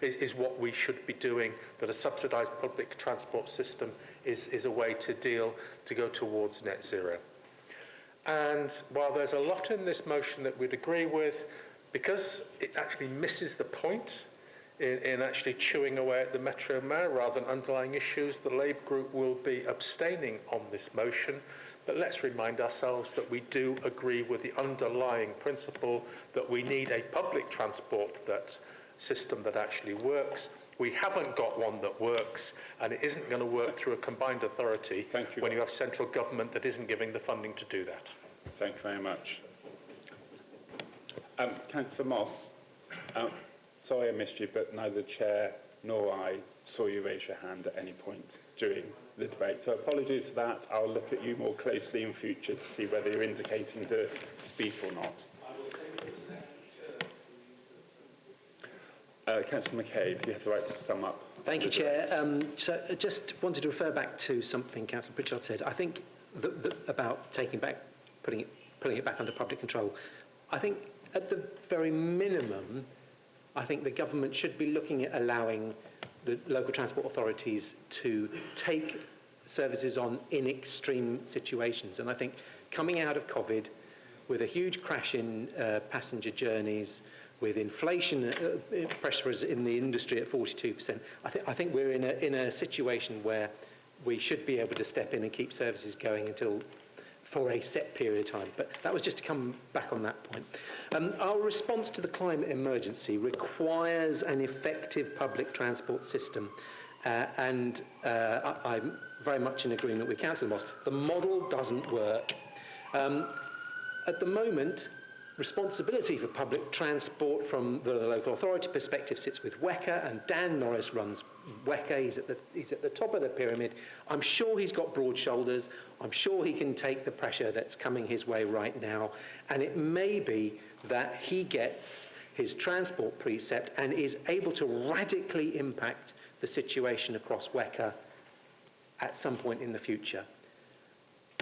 is what we should be doing, that a subsidised public transport system is a way to go towards net zero. And while there's a lot in this motion that we'd agree with, because it actually misses the point in actually chewing away at the Metro Mayor rather than underlying issues, the Labour group will be abstaining on this motion. But let's remind ourselves that we do agree with the underlying principle that we need a public transport system that actually works. We haven't got one that works, and it isn't going to work through a combined authority when you have central government that isn't giving the funding to do that. Thank you very much. Councillor Moss, sorry I missed you, but neither the Chair nor I saw you raise your hand at any point during the debate. So apologies for that. I'll look at you more closely in future to see whether you're indicating to speak or not. Councillor McCabe, you have the right to sum up. Thank you, Chair. So I just wanted to refer back to something Councillor Pritchard said. I think about putting it back under public control. I think at the very minimum, I think the government should be looking at allowing the local transport authorities to take services on in extreme situations. And I think coming out of COVID, with a huge crash in passenger journeys, with inflation pressures in the industry at 42%, I think we're in a situation where we should be able to step in and keep services going for a set period of time. But that was just to come back on that point. Our response to the climate emergency requires an effective public transport system. And I'm very much in agreement with Councillor Moss. The model doesn't work. At the moment, responsibility for public transport from the local authority perspective sits with WECA, and Dan Norris runs WECA. He's at the top of the pyramid. I'm sure he's got broad shoulders. I'm sure he can take the pressure that's coming his way right now. And it may be that he gets his transport precept and is able to radically impact the situation across WECA at some point in the future.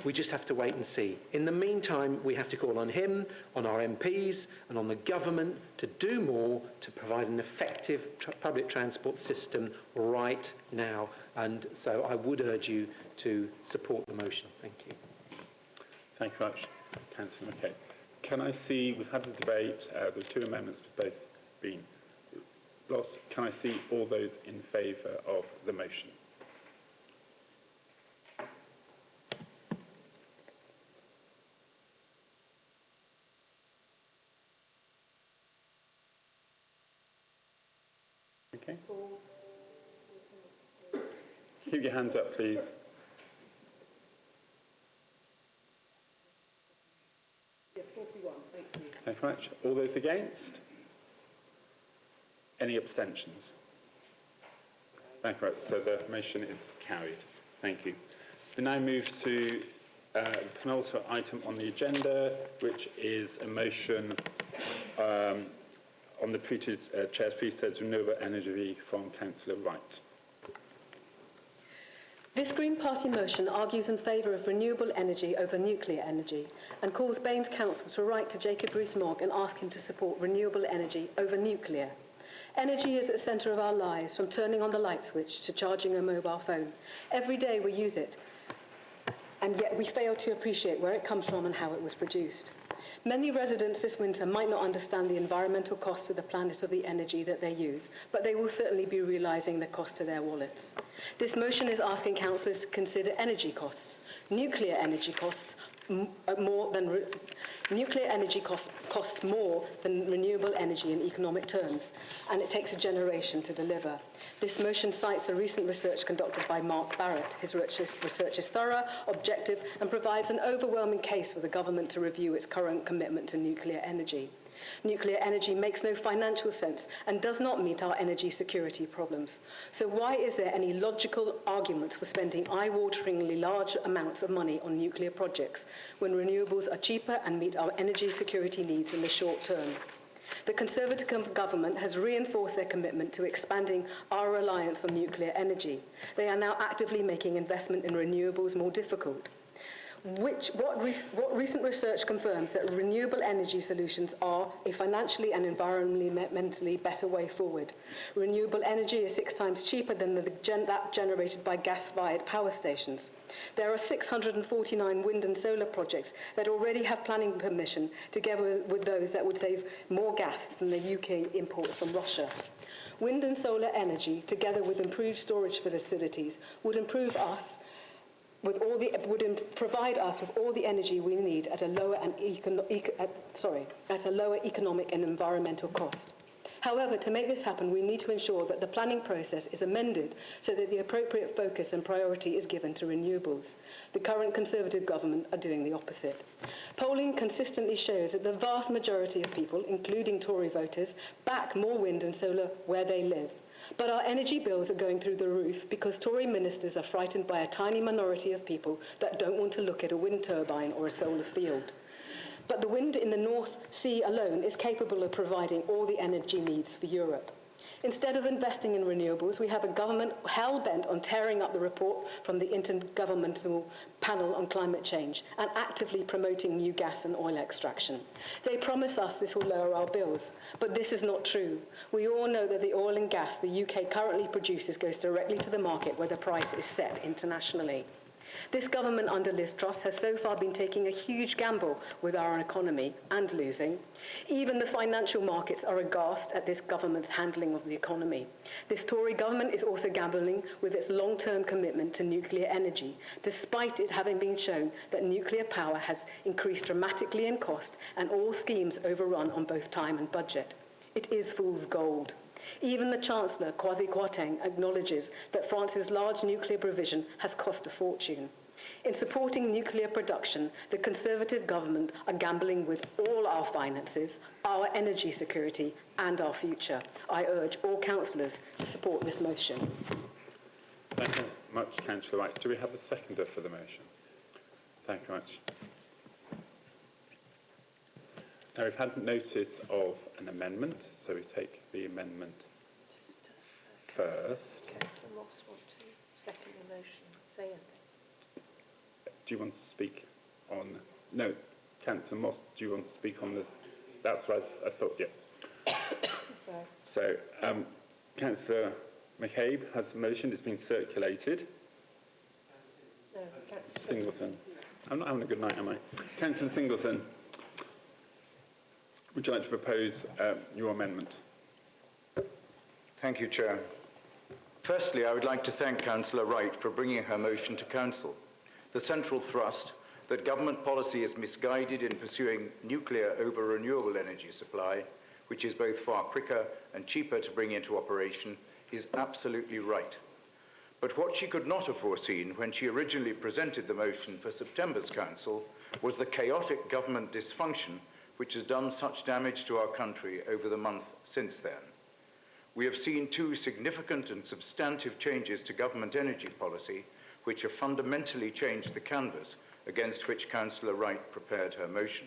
We just have to wait and see. In the meantime, we have to call on him, on our MPs, and on the government to do more to provide an effective public transport system right now. And so I would urge you to support the motion. Thank you. Thank you very much, Councillor McCabe. Can I see, we've had the debate, with two amendments have both been lost. Can I see all those in favour of the motion? Okay. Keep your hands up, please. Thank you very much. All those against? Any abstentions? Thank you very much. So the motion is carried. Thank you. We now move to the penultimate item on the agenda, which is a motion on the Chair's Priesthead's renewable energy from Councillor Wright. This Green Party motion argues in favour of renewable energy over nuclear energy and calls Bain's council to write to Jacob Rees-Mogg and ask him to support renewable energy over nuclear. Energy is at the centre of our lives, from turning on the light switch to charging a mobile phone. Every day we use it, and yet we fail to appreciate where it comes from and how it was produced. Many residents this winter might not understand the environmental cost to the planet of the energy that they use, but they will certainly be realising the cost to their wallets. This motion is asking councillors to consider energy costs. Nuclear energy costs more than renewable energy in economic terms, and it takes a generation to deliver. This motion cites a recent research conducted by Mark Barrett. His research is thorough, objective, and provides an overwhelming case for the government to review its current commitment to nuclear energy. Nuclear energy makes no financial sense and does not meet our energy security problems. So why is there any logical argument for spending eye-wateringly large amounts of money on nuclear projects when renewables are cheaper and meet our energy security needs in the short term? The Conservative government has reinforced their commitment to expanding our reliance on nuclear energy. They are now actively making investment in renewables more difficult. What recent research confirms that renewable energy solutions are a financially and environmentally better way forward. Renewable energy is 6 times cheaper than that generated by gas-fired power stations. There are 649 wind and solar projects that already have planning permission, together with those that would save more gas than the UK imports from Russia. Wind and solar energy, together with improved storage facilities, would provide us with all the energy we need at a lower economic and environmental cost. However, to make this happen, we need to ensure that the planning process is amended so that the appropriate focus and priority is given to renewables. The current Conservative government are doing the opposite. Polling consistently shows that the vast majority of people, including Tory voters, back more wind and solar where they live. But our energy bills are going through the roof because Tory ministers are frightened by a tiny minority of people that don't want to look at a wind turbine or a solar field. But the wind in the North Sea alone is capable of providing all the energy needs for Europe. Instead of investing in renewables, we have a government hell-bent on tearing up the report from the Intergovernmental Panel on Climate Change and actively promoting new gas and oil extraction. They promise us this will lower our bills, but this is not true. We all know that the oil and gas the UK currently produces goes directly to the market where the price is set internationally. This government under Liz Truss has so far been taking a huge gamble with our economy and losing. Even the financial markets are aghast at this government's handling of the economy. This Tory government is also gambling with its long-term commitment to nuclear energy, despite it having been shown that nuclear power has increased dramatically in cost and all schemes overrun on both time and budget. It is fool's gold. Even the Chancellor, Kwasi Kwarteng, acknowledges that France's large nuclear provision has cost a fortune. In supporting nuclear production, the Conservative government are gambling with all our finances, our energy security and our future. I urge all councillors to support this motion. Thank you much, Councillor Wright. Do we have a seconder for the motion? Thank you much. Now, we've had notice of an amendment, so we take the amendment first. Councillor Moss want to second the motion, say anything? Do you want to speak on... No, Councillor Moss, do you want to speak on this? That's what I thought, yeah. So, Councillor McCabe has a motion. It's been circulated. No, Singleton. I'm not having a good night, am I? Councillor Singleton, would you like to propose your amendment? Thank you, Chair. Firstly, I would like to thank Councillor Wright for bringing her motion to Council. The central thrust, that government policy is misguided in pursuing nuclear over renewable energy supply, which is both far quicker and cheaper to bring into operation, is absolutely right. But what she could not have foreseen when she originally presented the motion for September's Council was the chaotic government dysfunction which has done such damage to our country over the month since then. We have seen two significant and substantive changes to government energy policy, which have fundamentally changed the canvas against which Councillor Wright prepared her motion.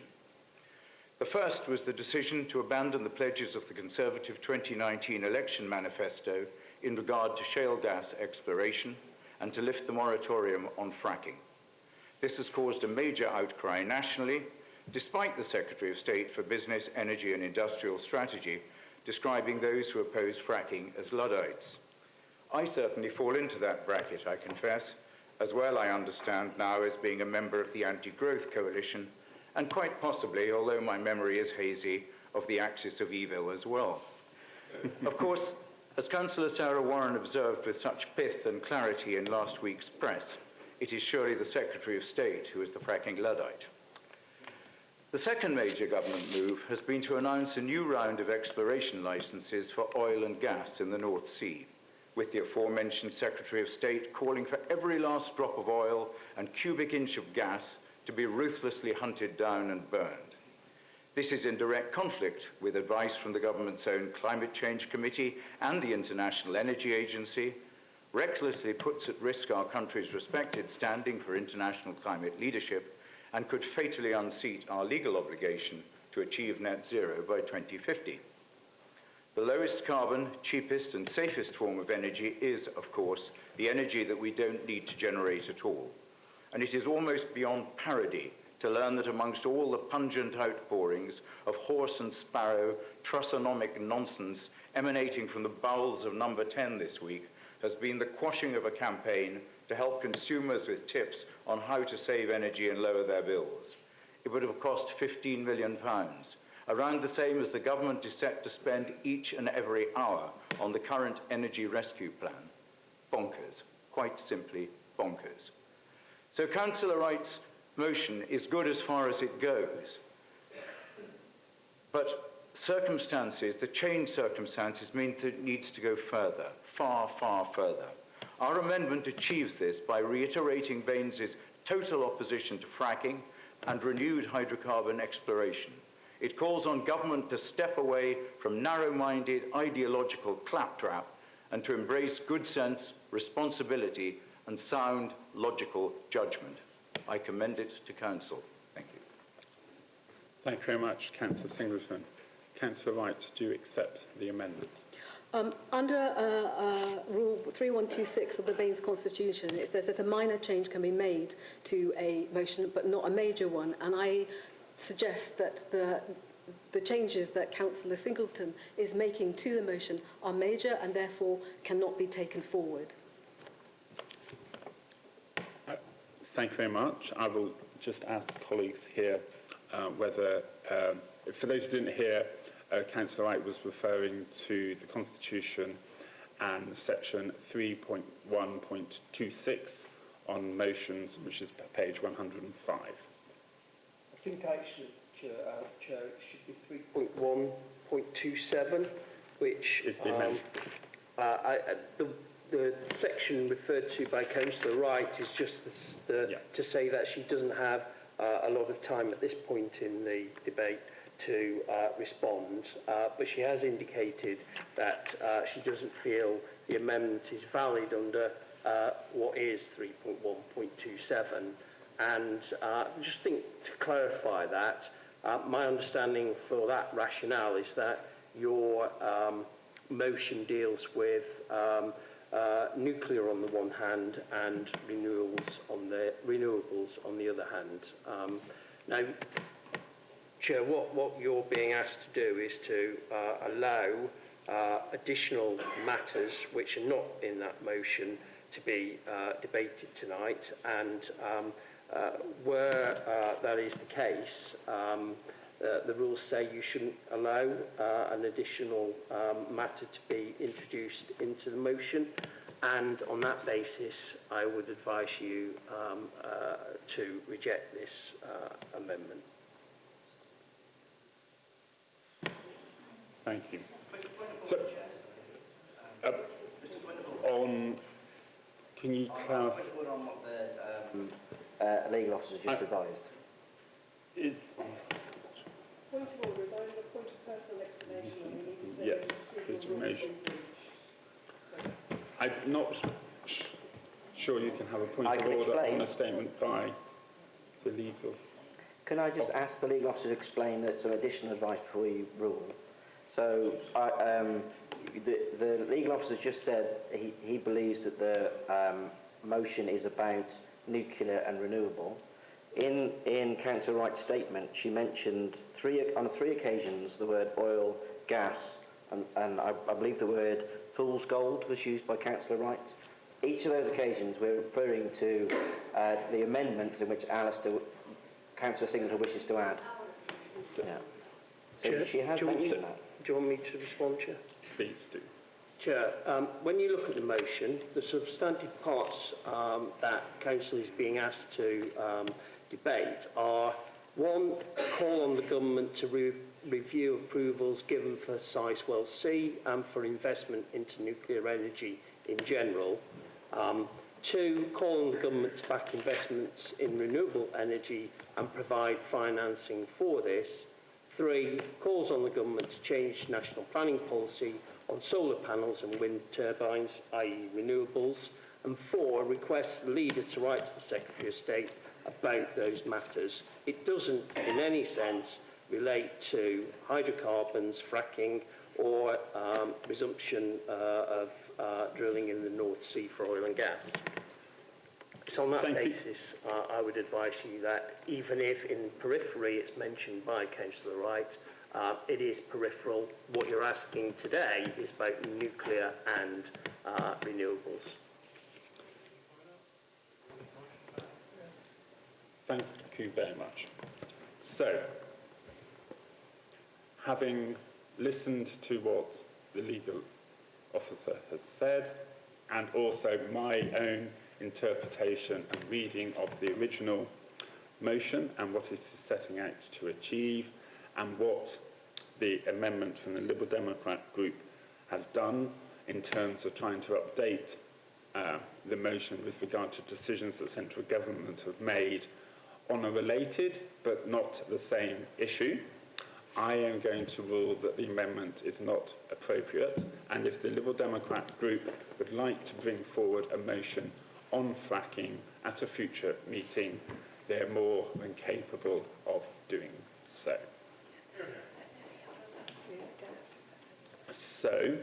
The first was the decision to abandon the pledges of the Conservative 2019 election manifesto in regard to shale gas exploration and to lift the moratorium on fracking. This has caused a major outcry nationally, despite the Secretary of State for Business, Energy and Industrial Strategy describing those who oppose fracking as Luddites. I certainly fall into that bracket, I confess, as well I understand now as being a member of the Anti-Growth Coalition, and quite possibly, although my memory is hazy, of the Axis of Evil as well. Of course, as Councillor Sarah Warren observed with such pith and clarity in last week's press, it is surely the Secretary of State who is the fracking Luddite. The second major government move has been to announce a new round of exploration licenses for oil and gas in the North Sea, with the aforementioned Secretary of State calling for every last drop of oil and cubic inch of gas to be ruthlessly hunted down and burned. This is in direct conflict with advice from the government's own Climate Change Committee and the International Energy Agency, recklessly puts at risk our country's respected standing for international climate leadership, and could fatally unseat our legal obligation to achieve net zero by 2050. The lowest carbon, cheapest and safest form of energy is, of course, the energy that we don't need to generate at all. And it is almost beyond parody to learn that amongst all the pungent outpourings of horse and sparrow, trussonomic nonsense emanating from the bowels of Number 10 this week has been the quashing of a campaign to help consumers with tips on how to save energy and lower their bills. It would have cost £15 million, around the same as the government is set to spend each and every hour on the current energy rescue plan. Bonkers, quite simply bonkers. So Councillor Wright's motion is good as far as it goes, but circumstances, the changed circumstances, means it needs to go further, far, far further. Our amendment achieves this by reiterating Bain's total opposition to fracking and renewed hydrocarbon exploration. It calls on government to step away from narrow-minded ideological claptrap and to embrace good sense, responsibility and sound logical judgment. I commend it to Council. Thank you. Thank you very much, Councillor Singleton. Councillor Wright, do you accept the amendment? Under Rule 3126 of the Bain's Constitution, it says that a minor change can be made to a motion, but not a major one. And I suggest that the changes that Councillor Singleton is making to the motion are major and therefore cannot be taken forward. Thank you very much. I will just ask colleagues here whether, for those who didn't hear, Councillor Wright was referring to the Constitution and section 3.1.26 on motions, which is page 105. I think actually, Chair, it should be 3.1.27, which is the amendment. The section referred to by Councillor Wright is just to say that she doesn't have a lot of time at this point in the debate to respond, but she has indicated that she doesn't feel the amendment is valid under what is 3.1.27. And I just think to clarify that, my understanding for that rationale is that your motion deals with nuclear on the one hand and renewables on the other hand. Now, Chair, what you're being asked to do is to allow additional matters which are not in that motion to be debated tonight, and where that is the case, the rules say you shouldn't allow an additional matter to be introduced into the motion, and on that basis I would advise you to reject this amendment. Thank you. So, can you clarify? On what the legal officer just advised. Point of order, is either a point of personal explanation or we need to say Yes, it's legitimation. I'm not sure you can have a point I of can order explain. on a statement by the legal. Can I just ask the legal officer to explain that some additional advice before you rule? So the legal officer just said he believes that the motion is about nuclear and renewable. In Councillor Wright's statement, she mentioned on three occasions the word oil, gas, and I believe the word fool's gold was used by Councillor Wright. Each of those occasions we're referring to the amendments in which Councillor Singleton wishes to add. So, Chair, she has mentioned that. Do you want me to respond, Chair? Please do. Chair, when you look at the motion, the substantive parts that Council is being asked to debate are, one, call on the government to review approvals given for Sizewell C and for investment into nuclear energy in general. Two, call on the government to back investments in renewable energy and provide financing for this. Three, calls on the government to change national planning policy on solar panels and wind turbines, i.e. renewables. And four, requests the leader to write to the Secretary of State about those matters. It doesn't in any sense relate to hydrocarbons, fracking, or resumption of drilling in the North Sea for oil and gas. So on that basis, I would advise you that even if in periphery it's mentioned by Councillor Wright, it is peripheral. What you're asking today is about nuclear and renewables. Thank you very much. So, having listened to what the legal officer has said, and also my own interpretation and reading of the original motion and what it is setting out to achieve, and what the amendment from the Liberal Democrat group has done in terms of trying to update the motion with regard to decisions that central government have made on a related but not the same issue, I am going to rule that the amendment is not appropriate, and if the Liberal Democrat group would like to bring forward a motion on fracking at a future meeting, they're more than capable of doing so. So,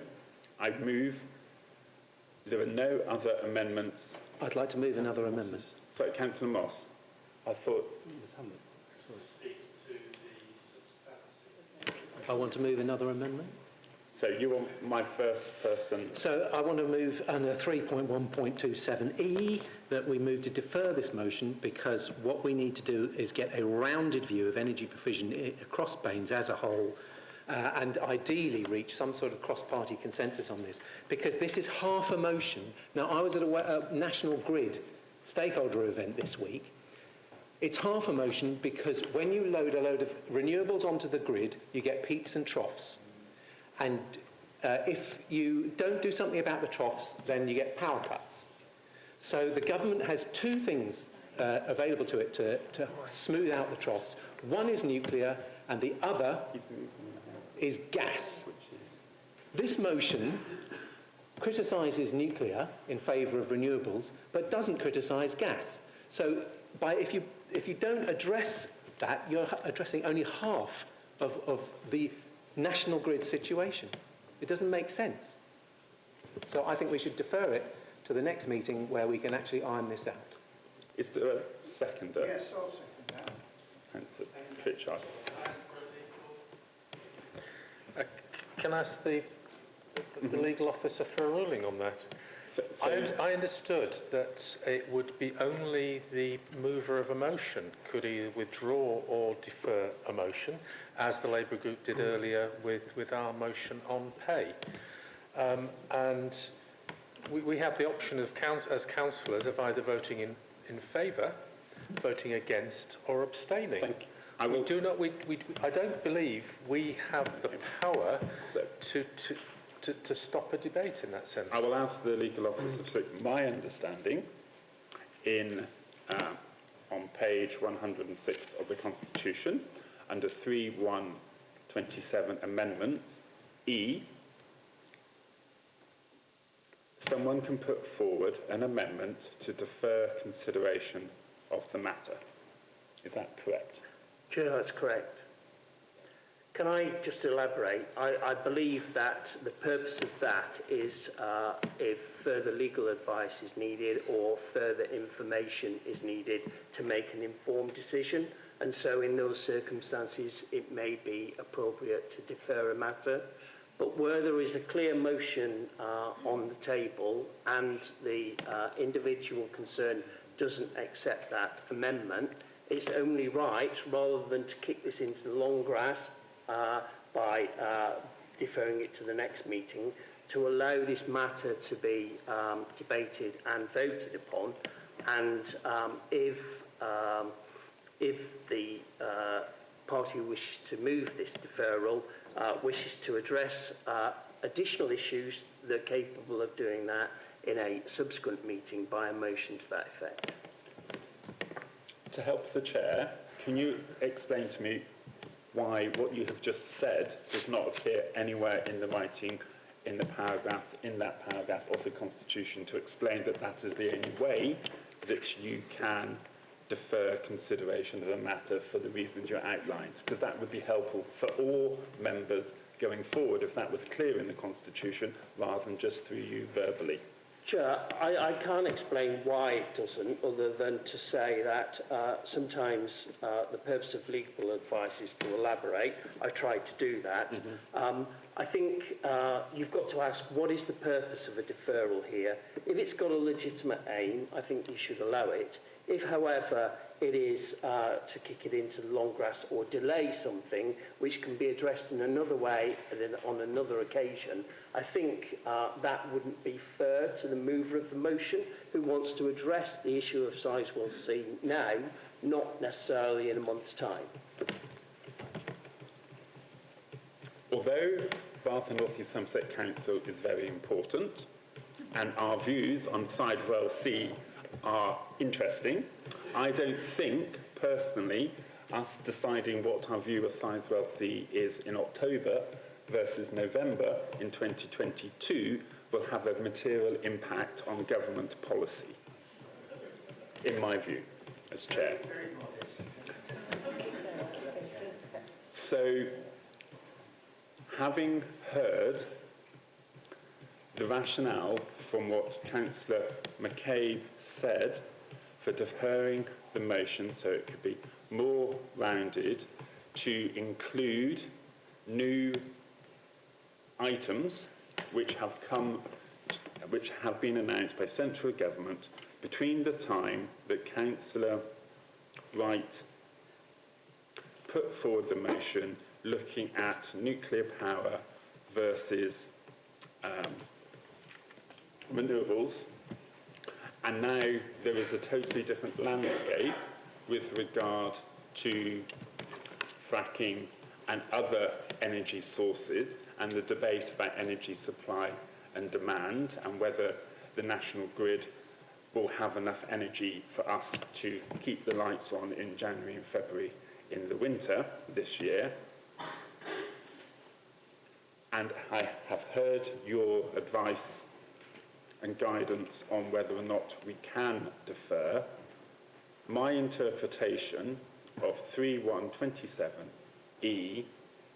I move. There are no other amendments. I'd like to move another amendment. Sorry, Councillor Moss. I thought. I want to move another amendment. So you want my first person? So I want to move under 3.1.27E that we move to defer this motion, because what we need to do is get a rounded view of energy provision across Bains as a whole, and ideally reach some sort of cross-party consensus on this, because this is half a motion. Now, I was at a National Grid stakeholder event this week. It's half a motion because when you load a load of renewables onto the grid, you get peaks and troughs. And if you don't do something about the troughs, then you get power cuts. So the government has two things available to it to smooth out the troughs. One is nuclear, and the other is gas. This motion criticises nuclear in favour of renewables, but doesn't criticise gas. So if you don't address that, you're addressing only half of the national grid situation. It doesn't make sense. So I think we should defer it to the next meeting where we can actually iron this out. Is there a seconder? Yes, I'll second that. Pritchard. Can I ask the legal officer for a ruling on that? I understood that it would be only the mover of a motion could either withdraw or defer a motion, as the Labour group did earlier with our motion on pay. And we have the option of as councillors of either voting in favour, voting against, or abstaining. I don't believe we have the power to stop a debate in that sense. I will ask the legal officer. So my understanding on page 106 of the Constitution, under 3.1.27 amendments, E, someone can put forward an amendment to defer consideration of the matter. Is that correct? Chair, that's correct. Can I just elaborate? I believe that the purpose of that is if further legal advice is needed or further information is needed to make an informed decision. And so in those circumstances, it may be appropriate to defer a matter. But where there is a clear motion on the table and the individual concerned doesn't accept that amendment, it's only right, rather than to kick this into the long grass by deferring it to the next meeting, to allow this matter to be debated and voted upon. And if the party who wishes to move this deferral wishes to address additional issues, they're capable of doing that in a subsequent meeting by a motion to that effect. To help the chair, can you explain to me why what you have just said does not appear anywhere in the writing in that paragraph of the Constitution to explain that that is the only way that you can defer consideration of a matter for the reasons you outlined? Because that would be helpful for all members going forward if that was clear in the Constitution rather than just through you verbally. Chair, I can't explain why it doesn't, other than to say that sometimes the purpose of legal advice is to elaborate. I tried to do that. I think you've got to ask, what is the purpose of a deferral here? If it's got a legitimate aim, I think you should allow it. If, however, it is to kick it into the long grass or delay something which can be addressed in another way and then on another occasion, I think that wouldn't be fair to the mover of the motion who wants to address the issue of Sizewell C now, not necessarily in a month's time. Although Bath and North East Somerset Council is very important and our views on Sidewell C are interesting, I don't think, personally, us deciding what our view of Sizewell C is in October versus November in 2022 will have a material impact on government policy, in my view, as chair. So, having heard the rationale from what Councillor McCabe said for deferring the motion so it could be more rounded to include new items which have been announced by central government between the time that Councillor Wright put forward the motion looking at nuclear power versus renewables, and now there is a totally different landscape with regard to fracking and other energy sources and the debate about energy supply and demand and whether the national grid will have enough energy for us to keep the lights on in January and February in the winter this year. And I have heard your advice and guidance on whether or not we can defer. My interpretation of 3.1.27e,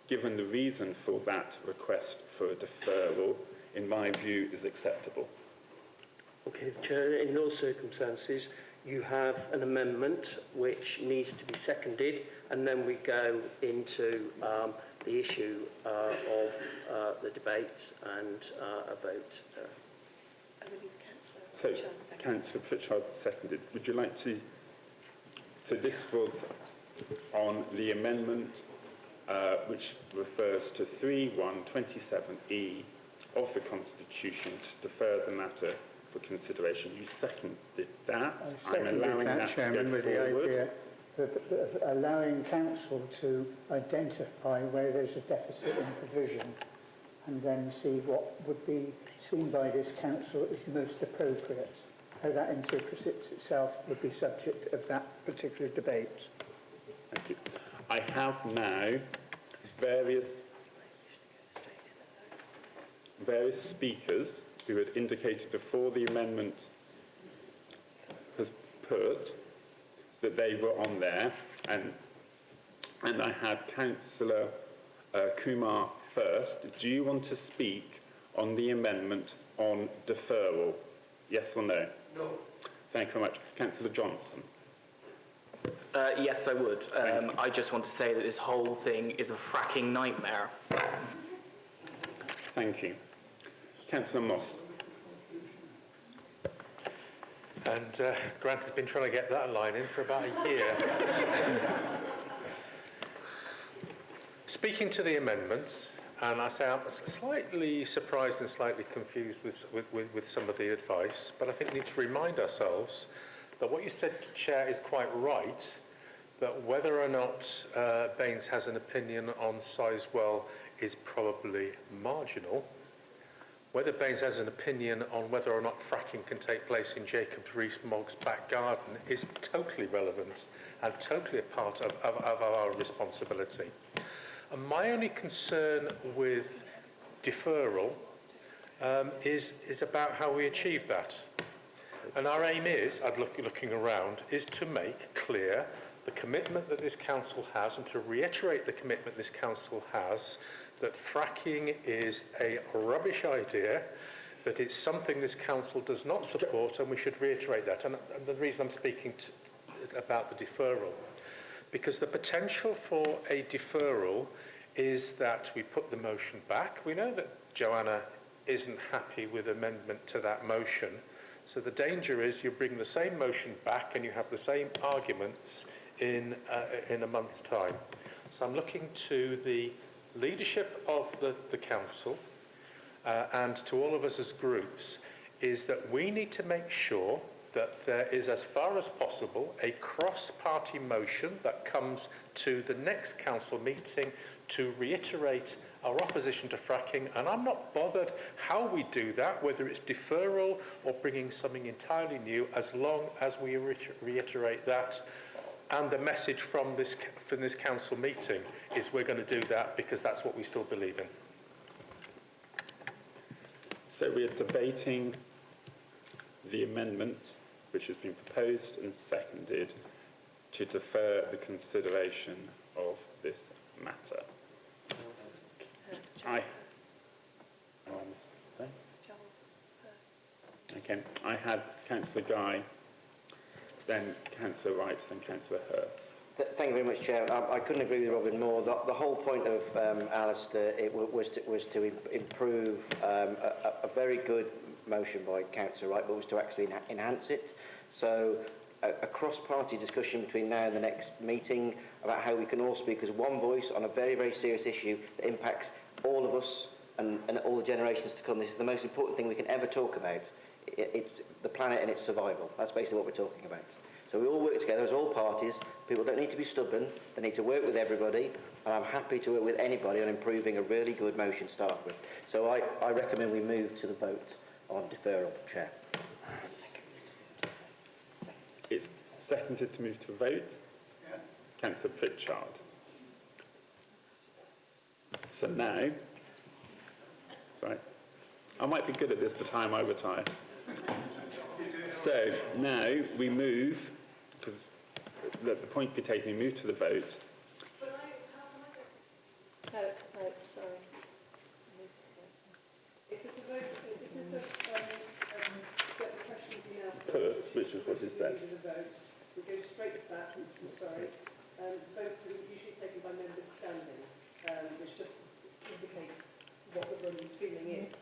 given the reason for that request for a deferral, in my view, is acceptable. Okay, Chair, in those circumstances, you have an amendment which needs to be seconded, and then we go into the issue of the debate and a vote. So, Councillor Pritchard seconded. Would you like to... So this was on the amendment which refers to 3.1.27e of the Constitution to defer the matter for consideration. You seconded that. I'm allowing that, Chairman, to with go forward. the idea of allowing council to identify where there's a deficit in provision and then see what would be seen by this council as most appropriate. How that interprets itself would be subject of that particular debate. Thank you. I have now various speakers who had indicated before the amendment was put that they were on there, and I had Councillor Kumar first. Do you want to speak on the amendment on deferral? Yes or no? No. Thank you very much. Councillor Johnson. Yes, I would. I just want to say that this whole thing is a fracking nightmare. Thank you. Councillor Moss. And Grant has been trying to get that line in for about a year. Speaking to the amendments, and I say I'm slightly surprised and slightly confused with some of the advice, but I think we need to remind ourselves that what you said, Chair, is quite right, that whether or not Baines has an opinion on Sizewell is probably marginal. Whether Baines has an opinion on whether or not fracking can take place in Jacob Rees-Mogg's back garden is totally relevant and totally a part of our responsibility. And my only concern with deferral is about how we achieve that. And our aim is, looking around, is to make clear the commitment that this council has and to reiterate the commitment this council has that fracking is a rubbish idea, that it's something this council does not support, and we should reiterate that. And the reason I'm speaking about the deferral, because the potential for a deferral is that we put the motion back. We know that Joanna isn't happy with amendment to that motion, so the danger is you bring the same motion back and you have the same arguments in a month's time. So I'm looking to the leadership of the council and to all of us as groups is that we need to make sure that there is, as far as possible, a cross-party motion that comes to the next council meeting to reiterate our opposition to fracking, and I'm not bothered how we do that, whether it's deferral or bringing something entirely new, as long as we reiterate that. And the message from this council meeting is we're going to do that because that's what we still believe in. So we are debating the amendment which has been proposed and seconded to defer the consideration of this matter. I had Councillor Guy, then Councillor Wright, then Councillor Hurst. Thank you very much, Chair. I couldn't agree with Robin more. The whole point of Alistair was to improve a very good motion by Councillor Wright, but was to actually enhance it. So a cross-party discussion between now and the next meeting about how we can all speak as one voice on a very, very serious issue that impacts all of us and all the generations to come. This is the most important thing we can ever talk about. It's the planet and its survival. That's basically what we're talking about. So we all work together as all parties. People don't need to be stubborn. They need to work with everybody. And I'm happy to work with anybody on improving a really good motion to start with. So I recommend we move to the vote on deferral, Chair. It's seconded to move to a vote. Yeah. Councillor Pritchard. So now, that's right. I might be good at this, but I retire. So now we move, because the point be taken, we move to the vote. No, sorry. If it's a vote, if it's get the questions now. Put, which is what is said. We go straight to that, I'm sorry. Votes are usually taken by members standing, which just indicates what the room's feeling is,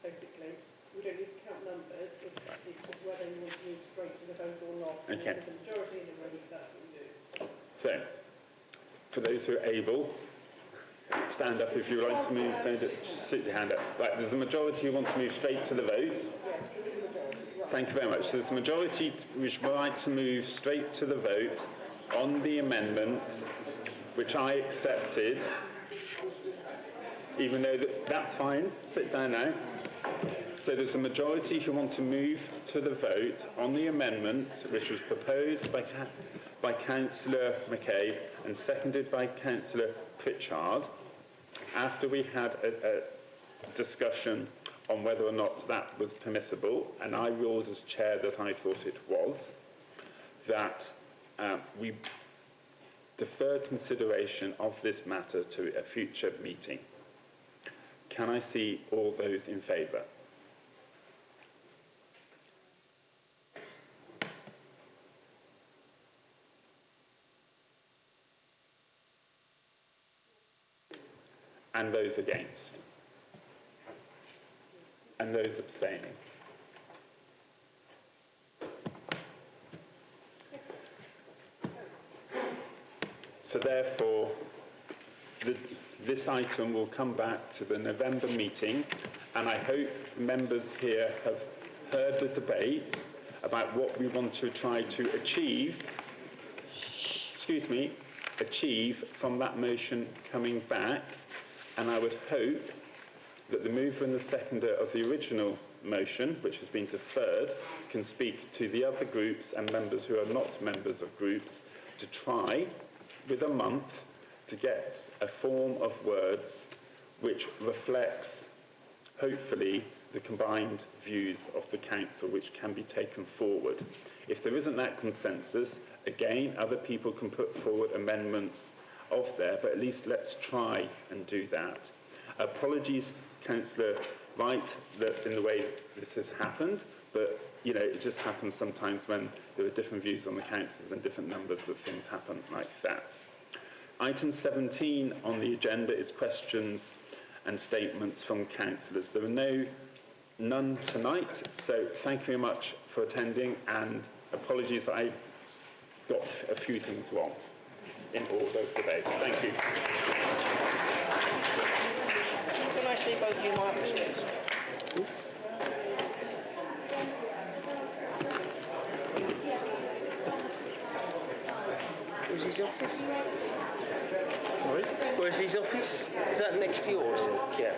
basically. We don't need to count numbers, it's just whether you want to move straight to the vote or not. Okay. There's a majority in the room, that's what we do. So, for those who are able, stand up if you would like to move. Don't just sit your hand up. Right, there's a majority who want to move straight to the vote. Thank you very much. So there's a majority which would like to move straight to the vote on the amendment, which I accepted, even though that's fine. Sit down now. So there's a majority who want to move to the vote on the amendment which was proposed by by Councillor McKay and seconded by Councillor Pritchard, after we had a discussion on whether or not that was permissible, and I ruled as chair that I thought it was, that we defer consideration of this matter to a future meeting. Can I see all those in favour? And those against? And those abstaining? So therefore, this item will come back to the November meeting, and I hope members here have heard the debate about what we want to try to achieve from that motion coming back, and I would hope that the mover and the seconder of the original motion, which has been deferred, can speak to the other groups and members who are not members of groups to try, with a month, to get a form of words which reflects, hopefully, the combined views of the council which can be taken forward. If there isn't that consensus, again, other people can put forward amendments of there, but at least let's try and do that. Apologies, Councillor Wright, that in the way this has happened, but it just happens sometimes when there are different views on the councils and different numbers that things happen like that. Item 17 on the agenda is questions and statements from councillors. There are none tonight, so thank you very much for attending, and apologies I got a few things wrong in order of debate. Thank you. Can I see both your markers, please? Where's his office? Sorry? Where's his office? Is that next to yours? Yeah.